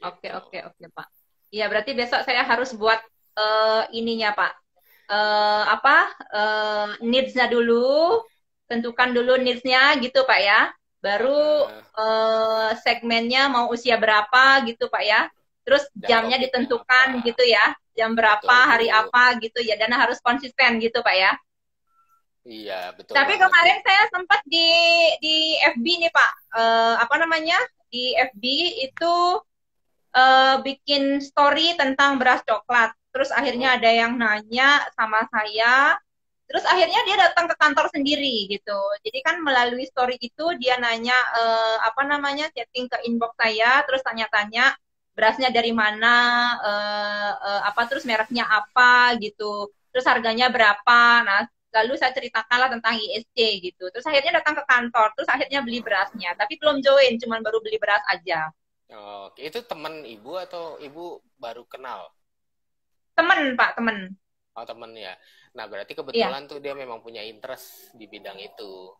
Oke, Pak. Iya, berarti besok saya harus buat ininya, Pak. Needs-nya dulu, tentukan dulu needs-nya gitu, Pak ya. Baru segmennya mau usia berapa gitu, Pak ya. Terus jamnya ditentukan gitu ya. Jam berapa, betul, hari apa gitu ya. Dan harus konsisten gitu, Pak ya. Iya, betul. Tapi kemarin saya sempat di FB nih, Pak. Di FB itu bikin story tentang beras coklat. Terus akhirnya ada yang nanya sama saya. Terus akhirnya dia datang ke kantor sendiri gitu. Jadi kan melalui story itu dia nanya chatting ke inbox saya, terus tanya-tanya berasnya dari mana, terus mereknya apa gitu. Terus harganya berapa. Nah, lalu saya ceritakanlah tentang ISC gitu. Terus akhirnya datang ke kantor, terus akhirnya beli berasnya. Tapi belum join, cuman baru beli beras aja. Oke, itu teman Ibu atau Ibu baru kenal? Temen, Pak, temen. Oh, temen ya. Nah, berarti kebetulan tuh dia memang punya interest di bidang itu.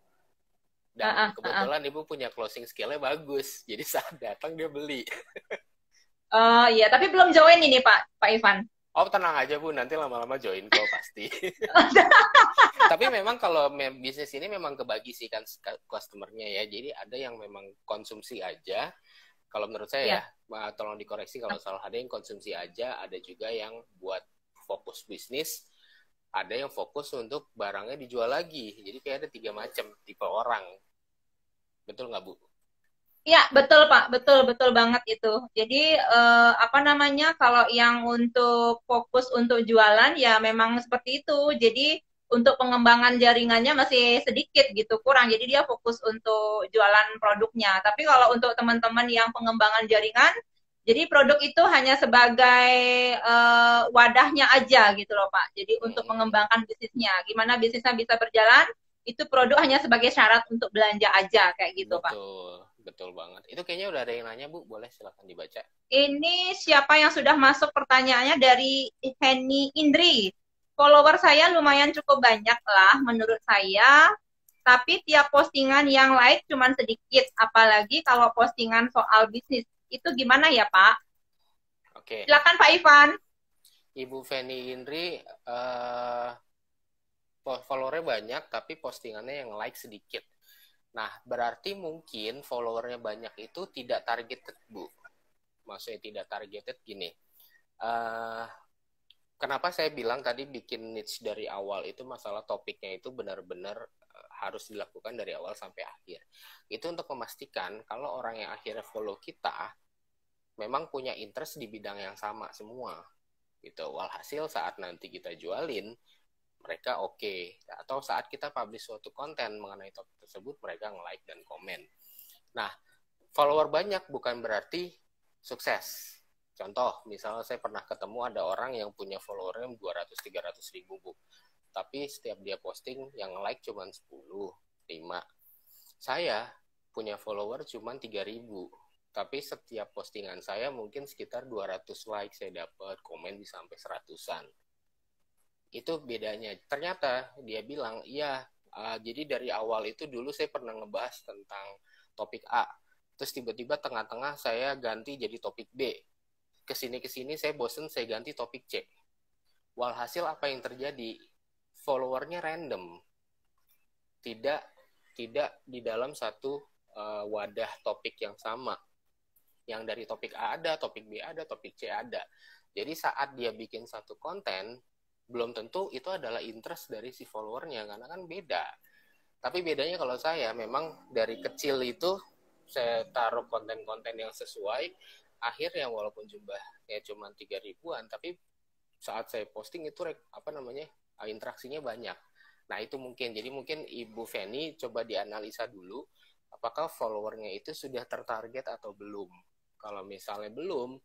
Dan kebetulan Ibu punya closing skill-nya bagus. Jadi saat datang dia beli. Iya, tapi belum join ini, Pak Ivan. Oh, tenang aja, Bu. Nanti lama-lama join kok pasti. Tapi memang kalau bisnis ini memang kebagi sih kan customer-nya ya. Jadi ada yang memang konsumsi aja. Kalau menurut saya ya, tolong dikoreksi kalau salah. Ada yang konsumsi aja, ada juga yang buat fokus bisnis, ada yang fokus untuk barangnya dijual lagi. Jadi kayak ada 3 macam tipe orang. Betul nggak, Bu? Iya, betul, Pak. Betul banget itu. Jadi, kalau yang untuk fokus untuk jualan, ya memang seperti itu. Jadi, untuk pengembangan jaringannya masih sedikit gitu, kurang. Jadi, dia fokus untuk jualan produknya. Tapi kalau untuk teman-teman yang pengembangan jaringan, jadi produk itu hanya sebagai wadahnya aja gitu loh, Pak. Jadi, untuk mengembangkan bisnisnya. Gimana bisnisnya bisa berjalan, itu produk hanya sebagai syarat untuk belanja aja, kayak gitu, Pak. Betul banget. Itu kayaknya udah ada yang nanya, Bu. Boleh silakan dibaca. Ini siapa yang sudah masuk pertanyaannya dari Henny Indri. Follower saya lumayan cukup banyak lah menurut saya. Tapi tiap postingan yang like cuma sedikit. Apalagi kalau postingan soal bisnis. Itu gimana ya, Pak? Oke. Silakan Pak Ivan. Ibu Henny Indri, followernya banyak, tapi postingannya yang like sedikit. Nah, berarti mungkin followernya banyak itu tidak targeted, Bu. Maksudnya tidak targeted gini. Kenapa saya bilang tadi bikin niche dari awal itu masalah topiknya itu benar-benar harus dilakukan dari awal sampai akhir. Itu untuk memastikan kalau orang yang akhirnya follow kita memang punya interest di bidang yang sama semua. Gitu. Walhasil saat nanti kita jualin, mereka oke. Atau saat kita publish suatu konten mengenai topik tersebut, mereka nge-like dan komen. Nah, follower banyak bukan berarti sukses. Contoh, misalnya saya pernah ketemu ada orang yang punya followernya 200-300 ribu, Bu. Tapi setiap dia posting, yang like cuma 10, 5. Saya punya follower cuma 3.000. Tapi setiap postingan saya mungkin sekitar 200 like saya dapat, komen bisa sampai 100-an. Itu bedanya. Ternyata dia bilang, iya, jadi dari awal itu dulu saya pernah ngebahas tentang topik A. Terus tiba-tiba tengah-tengah saya ganti jadi topik B. Kesini-kesini saya bosen, saya ganti topik C. Walhasil apa yang terjadi? Followernya random. Tidak di dalam satu wadah topik yang sama. Yang dari topik A ada, topik B ada, topik C ada. Jadi saat dia bikin satu konten, belum tentu itu adalah interest dari si followernya, karena kan beda. Tapi bedanya kalau saya memang dari kecil itu saya taruh konten-konten yang sesuai, akhirnya walaupun jumlahnya cuma 3 ribuan, tapi saat saya posting itu interaksinya banyak. Nah, itu mungkin. Jadi mungkin Ibu Feni coba dianalisa dulu apakah followernya itu sudah tertarget atau belum. Kalau misalnya belum,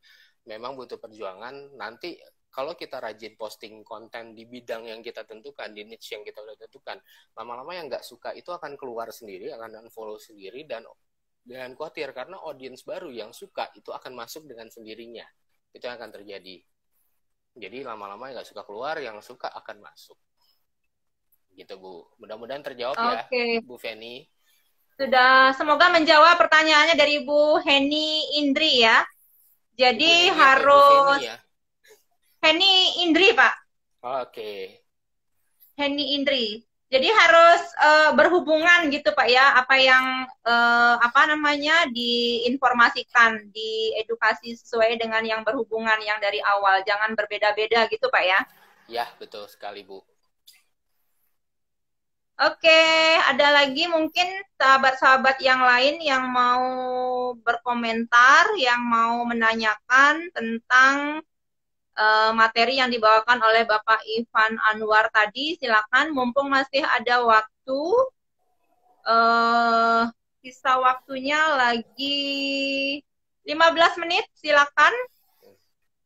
memang butuh perjuangan. Nanti kalau kita rajin posting konten di bidang yang kita tentukan, di niche yang kita udah tentukan, lama-lama yang nggak suka itu akan keluar sendiri, akan unfollow sendiri, dan jangan khawatir karena audiens baru yang suka itu akan masuk dengan sendirinya. Itu yang akan terjadi. Jadi lama-lama yang nggak suka keluar, yang suka akan masuk. Gitu, Bu. Mudah-mudahan terjawab ya, Bu Feni. Sudah, semoga menjawab pertanyaannya dari Bu Heni Indri ya. Jadi Ibu Heni harus Feni, ya? Heni Indri, Pak. Oke. Heni Indri. Jadi harus berhubungan gitu Pak ya, apa yang diinformasikan, diedukasi sesuai dengan yang berhubungan yang dari awal, jangan berbeda-beda gitu Pak ya. Ya, betul sekali Bu. Oke, ada lagi mungkin sahabat-sahabat yang lain yang mau berkomentar, yang mau menanyakan tentang materi yang dibawakan oleh Bapak Ivan Anwar tadi. Silakan, mumpung masih ada waktu. Sisa waktunya lagi 15 menit, silakan.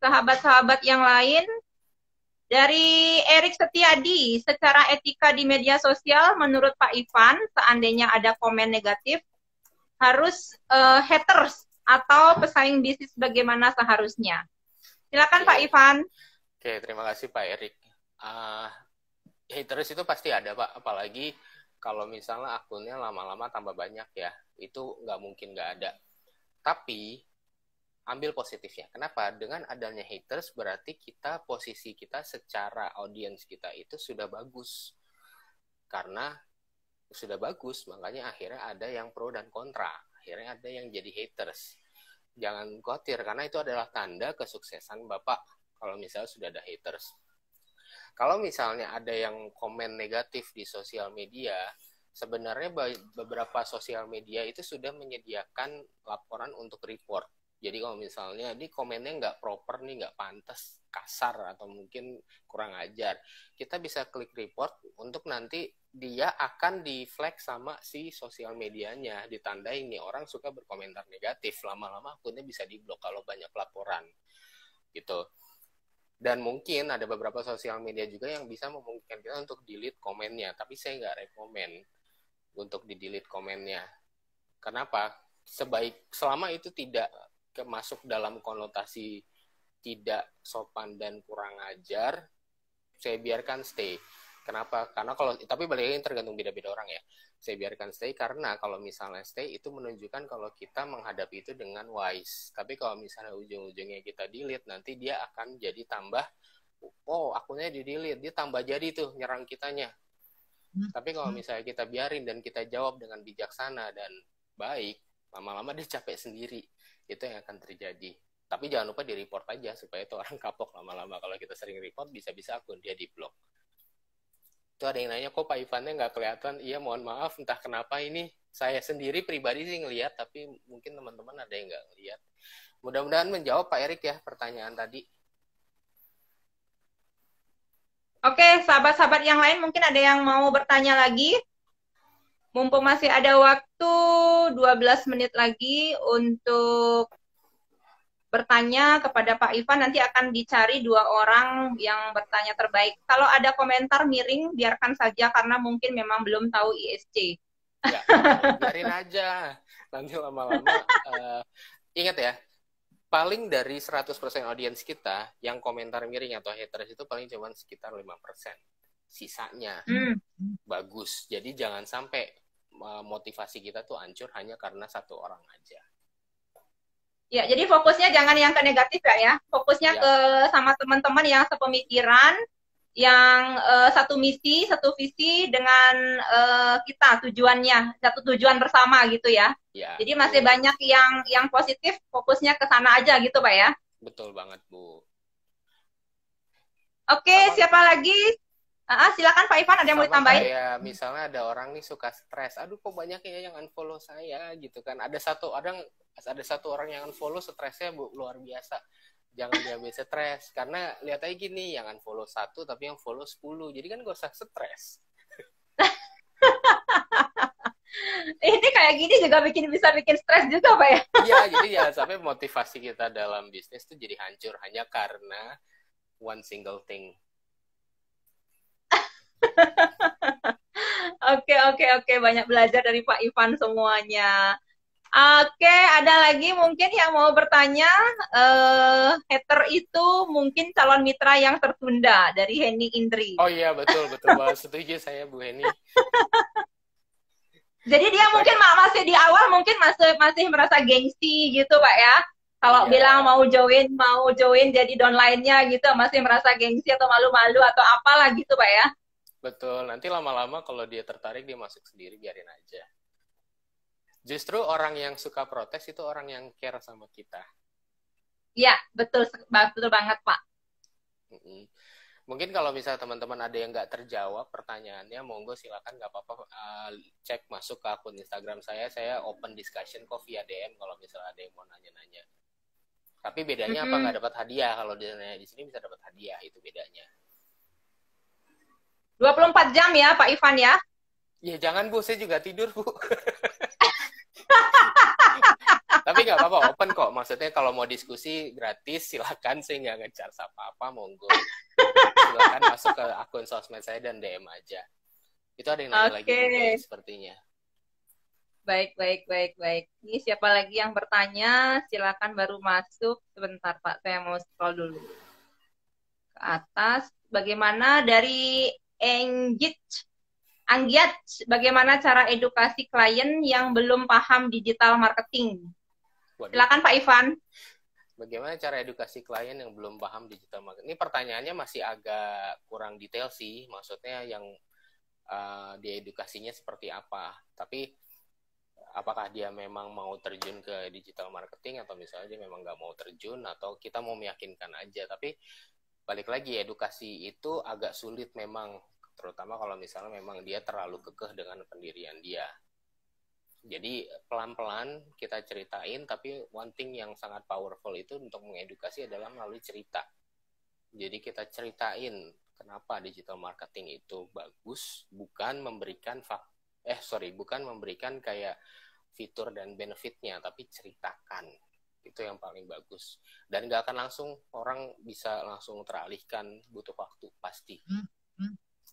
Sahabat-sahabat yang lain. Dari Erik Setiadi, secara etika di media sosial, menurut Pak Ivan, seandainya ada komen negatif, harus haters atau pesaing bisnis bagaimana seharusnya. Silakan Pak Ivan. Oke, terima kasih Pak Erik. Haters itu pasti ada Pak, apalagi kalau misalnya akunnya lama-lama tambah banyak ya, itu nggak mungkin nggak ada. Tapi ambil positifnya. Kenapa? Dengan adanya haters berarti posisi kita secara audiens kita itu sudah bagus. Karena sudah bagus, makanya akhirnya ada yang pro dan kontra. Akhirnya ada yang jadi haters. Jangan khawatir, karena itu adalah tanda kesuksesan Bapak kalau misalnya sudah ada haters. Kalau misalnya ada yang komen negatif di sosial media, sebenarnya beberapa sosial media itu sudah menyediakan laporan untuk report. Jadi kalau misalnya di komennya nggak proper nih, nggak pantas, kasar, atau mungkin kurang ajar, kita bisa klik report untuk nanti dia akan di-flag sama si sosial medianya, ditandai nih orang suka berkomentar negatif, lama-lama akunnya bisa di-blok kalau banyak laporan gitu. Dan mungkin ada beberapa sosial media juga yang bisa memungkinkan kita untuk delete komennya, tapi saya nggak rekomen untuk di-delete komennya. Kenapa? Selama itu tidak masuk dalam konotasi tidak sopan dan kurang ajar, saya biarkan stay. Kenapa? Karena tapi balik lagi tergantung beda-beda orang ya. Saya biarkan stay karena kalau misalnya stay itu menunjukkan kalau kita menghadapi itu dengan wise. Tapi kalau misalnya ujung-ujungnya kita delete, nanti dia akan jadi tambah, akunnya di delete, dia tambah jadi tuh nyerang kitanya. Tapi kalau misalnya kita biarin dan kita jawab dengan bijaksana dan baik, lama-lama dia capek sendiri. Itu yang akan terjadi. Tapi jangan lupa di-report aja supaya itu orang kapok lama-lama. Kalau kita sering report, bisa-bisa akun dia di-blok. Itu ada yang nanya, kok Pak Ivannya nggak kelihatan? Iya, mohon maaf, entah kenapa ini. Saya sendiri pribadi sih ngelihat, tapi mungkin teman-teman ada yang nggak ngelihat. Mudah-mudahan menjawab Pak Erik ya pertanyaan tadi. Oke, sahabat-sahabat yang lain mungkin ada yang mau bertanya lagi. Mumpung masih ada waktu 12 menit lagi untuk bertanya kepada Pak Ivan, nanti akan dicari 2 orang yang bertanya terbaik. Kalau ada komentar miring, biarkan saja karena mungkin memang belum tahu ISC. Ya, biarin aja. Nanti lama-lama, ingat ya, paling dari 100% audiens kita, yang komentar miring atau haters itu paling cuma sekitar 5%. Sisanya bagus. Jadi jangan sampai motivasi kita tuh hancur hanya karena 1 orang aja. Ya, jadi fokusnya jangan yang ke negatif ya. Fokusnya ke sama teman-teman yang sepemikiran, yang satu misi, satu visi dengan kita tujuannya, satu tujuan bersama gitu ya. Jadi masih banyak yang positif, fokusnya ke sana aja gitu Pak ya. Betul banget Bu. Oke, siapa lagi? Silakan Pak Ivan, ada yang mau ditambahin? Kayak misalnya ada orang nih suka stres, aduh kok banyak ya yang unfollow saya gitu kan. Ada satu orang yang unfollow, stresnya luar biasa. Jangan diambil stres, karena lihat aja gini, yang unfollow 1 tapi yang follow 10, jadi kan gak usah stres. Ini kayak gini juga bisa bikin stres juga, Pak ya. Iya, jadi jangan sampai motivasi kita dalam bisnis tuh jadi hancur hanya karena one single thing. Oke, oke, oke. Banyak belajar dari Pak Ivan semuanya. Oke, ada lagi mungkin yang mau bertanya. Hater itu mungkin calon mitra yang tertunda dari Henny Indri. Oh iya, betul, betul banget. Setuju saya, Bu Heni. Jadi dia mungkin masih di awal mungkin masih merasa gengsi gitu, Pak ya. Kalau Iya, bilang mau join jadi downline-nya gitu masih merasa gengsi atau malu-malu atau apalah gitu, Pak ya. betul. Nanti lama-lama kalau dia tertarik, dia masuk sendiri, biarin aja. Justru orang yang suka protes itu orang yang care sama kita. Iya, betul betul banget, Pak. Mm-mm. Mungkin kalau misalnya teman-teman ada yang nggak terjawab pertanyaannya, monggo silakan, nggak apa-apa, cek masuk ke akun Instagram saya open discussion kok via DM kalau misalnya ada yang mau nanya-nanya. Tapi bedanya apa Mm-mm. nggak dapat hadiah, kalau di sini bisa dapat hadiah, itu bedanya. 24 jam ya, Pak Ivan ya. Ya jangan Bu, saya juga tidur Bu. Tapi nggak apa-apa, open kok. Maksudnya kalau mau diskusi gratis, silakan. Saya nggak nge-charge apa-apa, monggo. Silakan masuk ke akun sosmed saya dan DM aja. Itu ada yang nanya lagi Bu, Oke. sepertinya. Baik, baik, baik, baik. Ini siapa lagi yang bertanya? Silakan baru masuk. Sebentar, Pak. Saya mau scroll dulu ke atas. Bagaimana dari Anggiat, bagaimana cara edukasi klien yang belum paham digital marketing? Waduh, Silakan Pak Ivan. bagaimana cara edukasi klien yang belum paham digital marketing? Ini pertanyaannya masih agak kurang detail sih. Maksudnya yang dia edukasinya seperti apa. Tapi apakah dia memang mau terjun ke digital marketing atau misalnya dia memang nggak mau terjun atau kita mau meyakinkan aja. Tapi balik lagi, edukasi itu agak sulit memang, terutama kalau misalnya memang dia terlalu kekeh dengan pendirian dia. Jadi pelan-pelan kita ceritain, tapi one thing yang sangat powerful itu untuk mengedukasi adalah melalui cerita. Jadi kita ceritain kenapa digital marketing itu bagus, bukan memberikan bukan memberikan kayak fitur dan benefitnya, tapi ceritakan. Itu yang paling bagus. Dan nggak akan langsung orang bisa langsung teralihkan, butuh waktu pasti.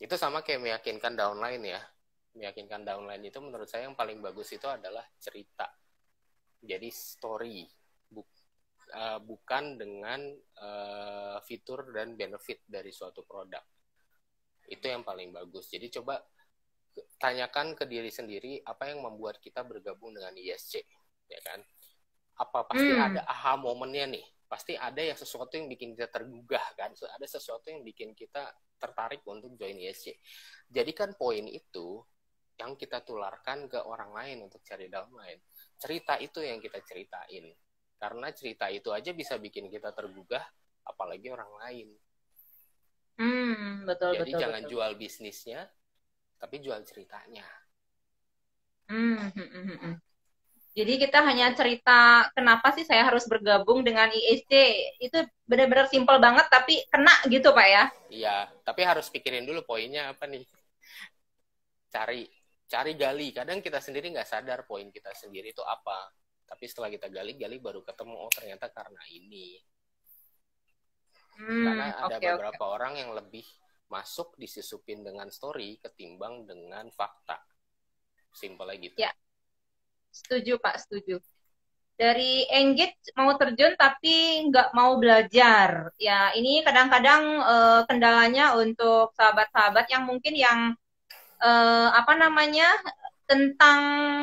Itu sama kayak meyakinkan downline ya. Meyakinkan downline itu menurut saya yang paling bagus itu adalah cerita. Jadi story, bukan dengan fitur dan benefit dari suatu produk. Itu yang paling bagus. Jadi coba tanyakan ke diri sendiri apa yang membuat kita bergabung dengan ISC, ya kan? Apa pasti ada aha momennya nih? Pasti ada yang sesuatu yang bikin kita tergugah kan? Ada sesuatu yang bikin kita tertarik untuk join ISC. Jadikan poin itu yang kita tularkan ke orang lain untuk cari downline. Cerita itu yang kita ceritain. Karena cerita itu aja bisa bikin kita tergugah, apalagi orang lain. Betul, Jadi betul, jangan betul. jual bisnisnya, tapi jual ceritanya. Jadi kita hanya cerita kenapa sih saya harus bergabung dengan ISC. Itu benar-benar simpel banget tapi kena gitu, Pak ya. Iya, tapi harus pikirin dulu poinnya apa nih. Cari gali. Kadang kita sendiri nggak sadar poin kita sendiri itu apa. Tapi setelah kita gali baru ketemu, oh ternyata karena ini. Karena ada beberapa orang yang lebih masuk disusupin dengan story ketimbang dengan fakta. Simpelnya gitu. Ya, setuju Pak, setuju. Dari engage mau terjun tapi nggak mau belajar. Ya, ini kadang-kadang kendalanya untuk sahabat-sahabat yang mungkin yang tentang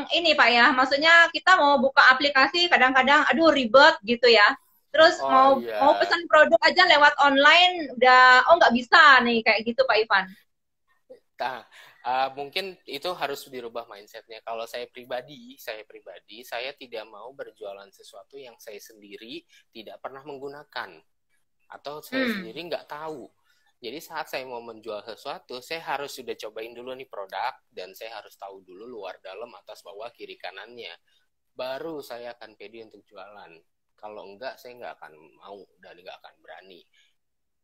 ini Pak ya. Maksudnya kita mau buka aplikasi kadang-kadang aduh ribet gitu ya. Terus mau pesan produk aja lewat online udah nggak bisa nih kayak gitu Pak Ivan. Nah, mungkin itu harus dirubah mindsetnya. Kalau saya pribadi, saya tidak mau berjualan sesuatu yang saya sendiri tidak pernah menggunakan atau saya sendiri nggak tahu. Jadi saat saya mau menjual sesuatu, saya harus sudah cobain dulu nih produk dan saya harus tahu dulu luar dalam, atas bawah, kiri kanannya. Baru saya akan pede untuk jualan. Kalau enggak, saya nggak akan mau dan nggak akan berani.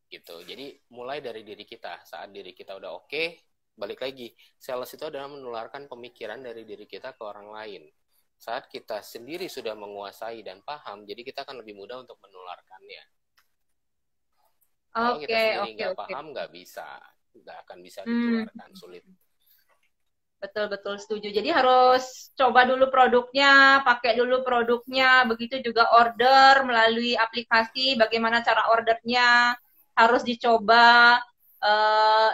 Gitu. Jadi mulai dari diri kita. Saat diri kita udah oke, balik lagi, sales itu adalah menularkan pemikiran dari diri kita ke orang lain. Saat kita sendiri sudah menguasai dan paham, jadi kita akan lebih mudah untuk menularkannya. Kalau kita Oke, sendiri oke, nggak oke. paham, nggak akan bisa Hmm, ditularkan, sulit. betul setuju. Jadi harus coba dulu produknya, pakai dulu produknya, begitu juga order melalui aplikasi, bagaimana cara ordernya harus dicoba.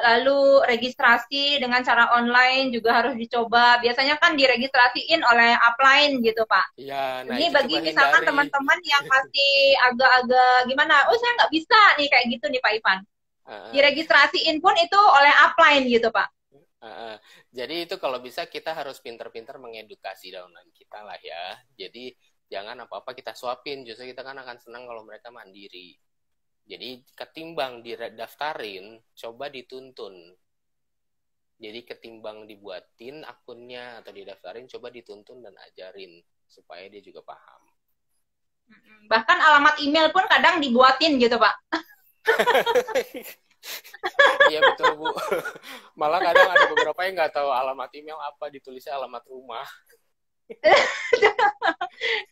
Lalu registrasi dengan cara online juga harus dicoba. Biasanya kan diregistrasiin oleh upline gitu, Pak. Ya, nah Ini itu coba bagi misalkan hindari. teman-teman yang masih agak-agak gimana, oh saya nggak bisa nih kayak gitu nih Pak Ivan. Uh, Diregistrasiin pun itu oleh upline gitu Pak. jadi itu kalau bisa kita harus pintar-pintar mengedukasi downline kita lah ya. Jadi jangan apa-apa kita suapin, justru kita kan akan senang kalau mereka mandiri. Jadi ketimbang didaftarin, coba dituntun. Jadi ketimbang dibuatin akunnya atau didaftarin, coba dituntun dan ajarin supaya dia juga paham. Bahkan alamat email pun kadang dibuatin gitu Pak. Iya betul Bu. Malah kadang ada beberapa yang nggak tahu alamat email apa, ditulisnya alamat rumah.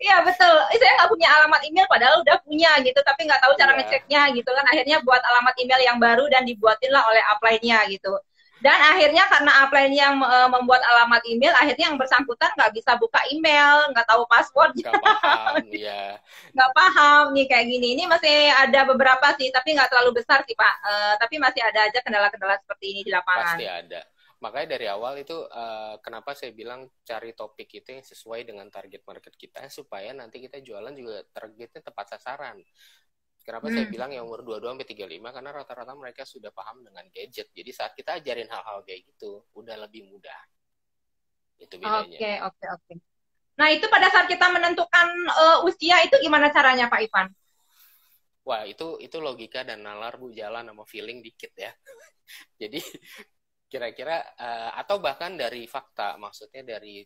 Iya betul. Saya nggak punya alamat email padahal udah punya gitu, tapi nggak tahu cara Iya, ngeceknya gitu kan. Akhirnya buat alamat email yang baru dan dibuatinlah oleh upline-nya gitu. Dan akhirnya karena upline yang membuat alamat email, akhirnya yang bersangkutan nggak bisa buka email, nggak tahu passwordnya, nggak paham, ya nggak paham nih kayak gini. Ini masih ada beberapa sih, tapi nggak terlalu besar sih Pak. Tapi masih ada aja kendala-kendala seperti ini di lapangan. pasti ada. Makanya dari awal itu kenapa saya bilang cari topik itu yang sesuai dengan target market kita supaya nanti kita jualan juga targetnya tepat sasaran. Kenapa saya bilang yang umur 22 sampai 35 karena rata-rata mereka sudah paham dengan gadget. Jadi saat kita ajarin hal-hal kayak gitu udah lebih mudah. Itu bedanya. Oke. Nah, itu pada saat kita menentukan usia itu gimana caranya, Pak Ivan? Wah, itu logika dan nalar Bu, jalan sama feeling dikit ya. Jadi kira-kira atau bahkan dari fakta, maksudnya dari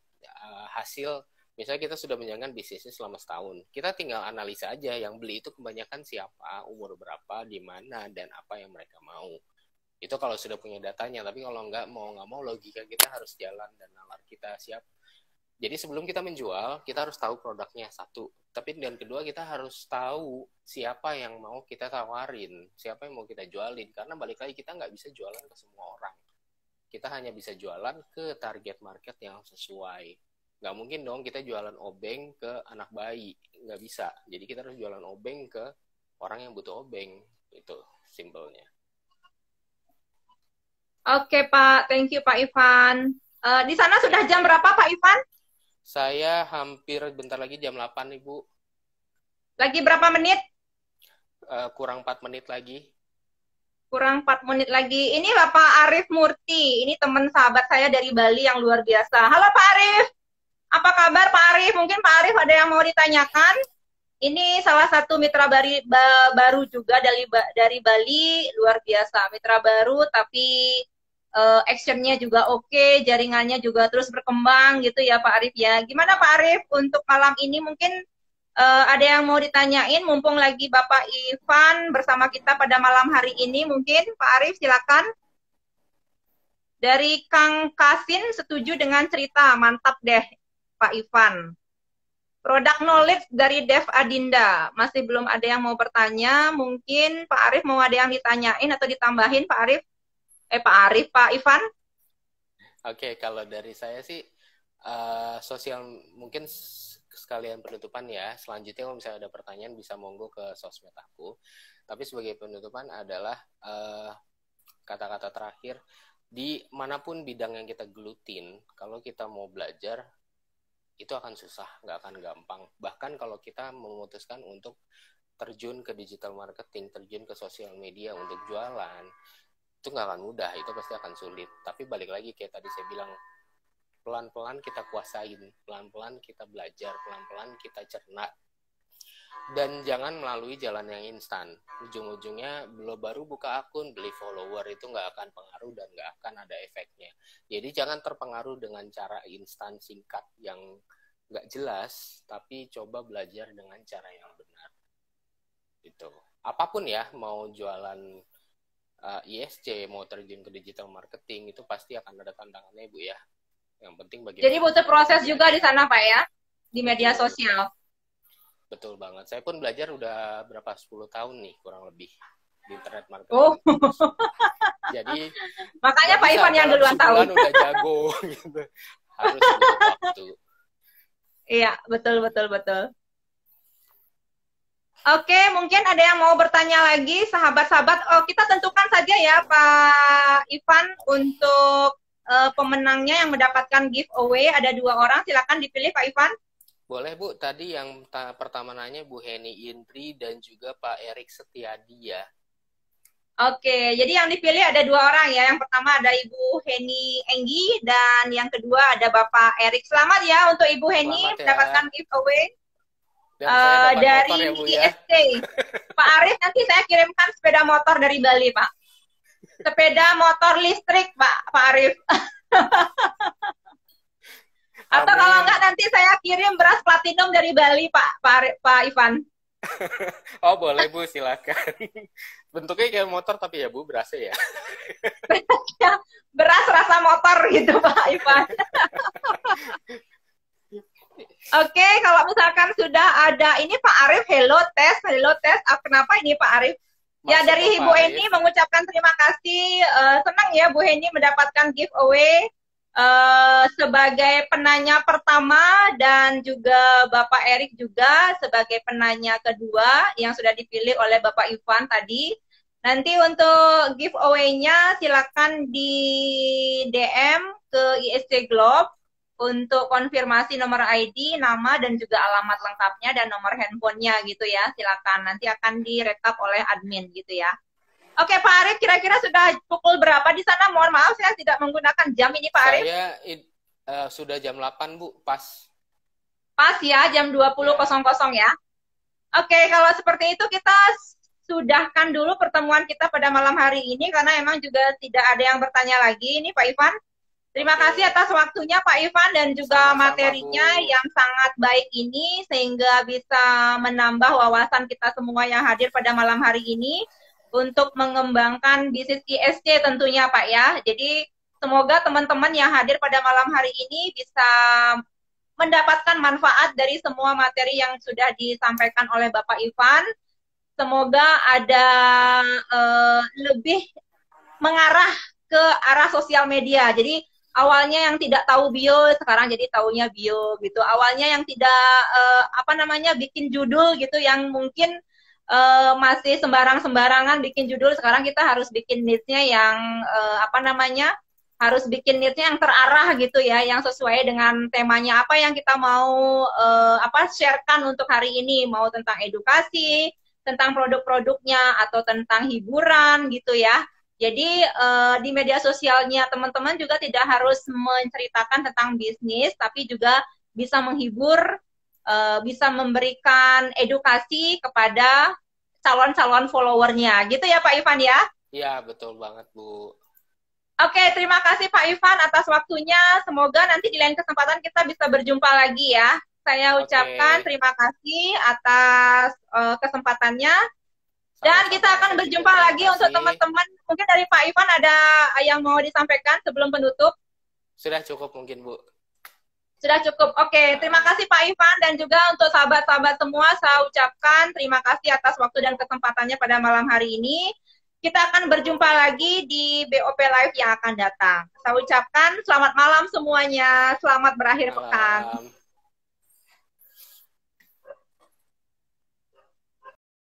hasil, misalnya kita sudah menjalankan bisnisnya selama setahun, kita tinggal analisa aja yang beli itu kebanyakan siapa, umur berapa, di mana, dan apa yang mereka mau. Itu kalau sudah punya datanya, tapi kalau nggak mau logika kita harus jalan dan nalar kita siap. Jadi sebelum kita menjual, kita harus tahu produknya satu. Tapi dan kedua kita harus tahu siapa yang mau kita tawarin, siapa yang mau kita jualin. Karena balik lagi kita nggak bisa jualan ke semua orang. Kita hanya bisa jualan ke target market yang sesuai. Nggak mungkin dong kita jualan obeng ke anak bayi. Nggak bisa. Jadi kita harus jualan obeng ke orang yang butuh obeng. Itu simpelnya. Oke, Pak. Thank you, Pak Ivan. Di sana sudah jam berapa, Pak Ivan? Saya hampir bentar lagi jam 8 nih, Bu. Lagi berapa menit? Kurang 4 menit lagi. Kurang 4 menit lagi. Ini Bapak Arif Murti. Ini teman sahabat saya dari Bali yang luar biasa. Halo, Pak Arif. Apa kabar, Pak Arif? Mungkin Pak Arif ada yang mau ditanyakan? Ini salah satu mitra baru juga dari Bali, luar biasa. Mitra baru, tapi actionnya juga oke, jaringannya juga terus berkembang gitu ya Pak Arif ya. Gimana Pak Arif untuk malam ini mungkin ada yang mau ditanyain mumpung lagi Bapak Ivan bersama kita pada malam hari ini mungkin Pak Arif silakan. Dari Kang Kasin setuju dengan cerita, mantap deh Pak Ivan. Product knowledge dari Dev Adinda. Masih belum ada yang mau bertanya, mungkin Pak Arif mau ada yang ditanyain atau ditambahin Pak Arif? Pak Ivan? Oke, kalau dari saya sih sosial mungkin sekalian penutupan ya. Selanjutnya kalau misalnya ada pertanyaan bisa monggo ke sosmed aku. Tapi sebagai penutupan adalah kata-kata terakhir di manapun bidang yang kita gelutin, kalau kita mau belajar itu akan susah, nggak akan gampang. Bahkan kalau kita memutuskan untuk terjun ke digital marketing, terjun ke sosial media untuk jualan, itu nggak akan mudah, itu pasti akan sulit. Tapi balik lagi kayak tadi saya bilang, pelan-pelan kita kuasain, pelan-pelan kita belajar, pelan-pelan kita cerna. Dan jangan melalui jalan yang instan. Ujung-ujungnya baru buka akun, beli follower itu nggak akan pengaruh dan nggak akan ada efeknya. Jadi jangan terpengaruh dengan cara instan singkat yang nggak jelas, tapi coba belajar dengan cara yang benar. Itu. Apapun ya, mau jualan ISC mau terjun ke digital marketing itu pasti akan ada tantangannya Bu ya. Yang penting bagaimana. Jadi butuh proses juga di sana Pak ya, di media sosial. Betul banget. Saya pun belajar udah berapa 10 tahun nih kurang lebih di internet marketing. Oh. Jadi makanya Pak Ivan yang duluan tahu. Udah jago gitu. Harus butuh waktu. Iya, betul. Oke, mungkin ada yang mau bertanya lagi, sahabat-sahabat. Oh, kita tentukan saja ya Pak Ivan untuk pemenangnya yang mendapatkan giveaway. Ada 2 orang, silakan dipilih Pak Ivan. Boleh Bu, tadi yang pertama nanya Bu Heni Indri dan juga Pak Erik Setiadi ya. Oke, jadi yang dipilih ada 2 orang ya. Yang pertama ada Ibu Heni Enggi dan yang kedua ada Bapak Erik. Selamat ya untuk Ibu Heni mendapatkan giveaway dari ya, Bu, ya? ISC. Pak Arif, nanti saya kirimkan sepeda motor dari Bali Pak. Sepeda motor listrik Pak Arif. Atau kalau enggak nanti saya kirim beras platinum dari Bali Pak Ivan. Oh boleh Bu, silakan. Bentuknya kayak motor tapi ya Bu, berasnya ya. Beras rasa motor gitu Pak Ivan. Oke, kalau misalkan sudah ada ini Pak Arif, hello test. Kenapa ini Pak Arif? Ya dari Ibu Heni mengucapkan terima kasih. Senang ya Bu Heni mendapatkan giveaway sebagai penanya pertama dan juga Bapak Erik juga sebagai penanya kedua yang sudah dipilih oleh Bapak Ivan tadi. Nanti untuk giveaway-nya silakan di DM ke ISC Globe untuk konfirmasi nomor ID, nama dan juga alamat lengkapnya dan nomor handphonenya gitu ya. Silakan nanti akan direkap oleh admin gitu ya. Oke Pak Arif, kira-kira sudah pukul berapa di sana? Mohon maaf saya tidak menggunakan jam ini Pak Arif. Saya sudah jam 8 Bu, pas. Pas ya, jam 20.00 ya. Oke, kalau seperti itu kita sudahkan dulu pertemuan kita pada malam hari ini karena emang juga tidak ada yang bertanya lagi. Ini Pak Ivan. Terima kasih atas waktunya Pak Ivan dan juga materinya yang sangat baik ini sehingga bisa menambah wawasan kita semua yang hadir pada malam hari ini untuk mengembangkan bisnis ISC tentunya Pak ya. Jadi semoga teman-teman yang hadir pada malam hari ini bisa mendapatkan manfaat dari semua materi yang sudah disampaikan oleh Bapak Ivan. Semoga ada lebih mengarah ke arah sosial media. Jadi awalnya yang tidak tahu bio sekarang jadi taunya bio gitu. Awalnya yang tidak bikin judul gitu yang mungkin masih sembarang-sembarangan bikin judul, sekarang kita harus bikin niche-nya yang harus bikin niche-nya yang terarah gitu ya, yang sesuai dengan temanya apa yang kita mau sharekan untuk hari ini, mau tentang edukasi, tentang produk-produknya atau tentang hiburan gitu ya. Jadi di media sosialnya teman-teman juga tidak harus menceritakan tentang bisnis, tapi juga bisa menghibur, bisa memberikan edukasi kepada calon-calon followernya. Gitu ya Pak Ivan ya? Iya, betul banget Bu. Oke, terima kasih Pak Ivan atas waktunya. Semoga nanti di lain kesempatan kita bisa berjumpa lagi ya. Saya ucapkan terima kasih atas kesempatannya. Dan kita akan berjumpa lagi untuk teman-teman. Mungkin dari Pak Ivan ada yang mau disampaikan sebelum penutup? Sudah cukup mungkin Bu. Sudah cukup. Oke, terima kasih Pak Ivan dan juga untuk sahabat-sahabat semua saya ucapkan terima kasih atas waktu dan kesempatannya pada malam hari ini. Kita akan berjumpa lagi di BOP Live yang akan datang. Saya ucapkan selamat malam semuanya. Selamat berakhir pekan.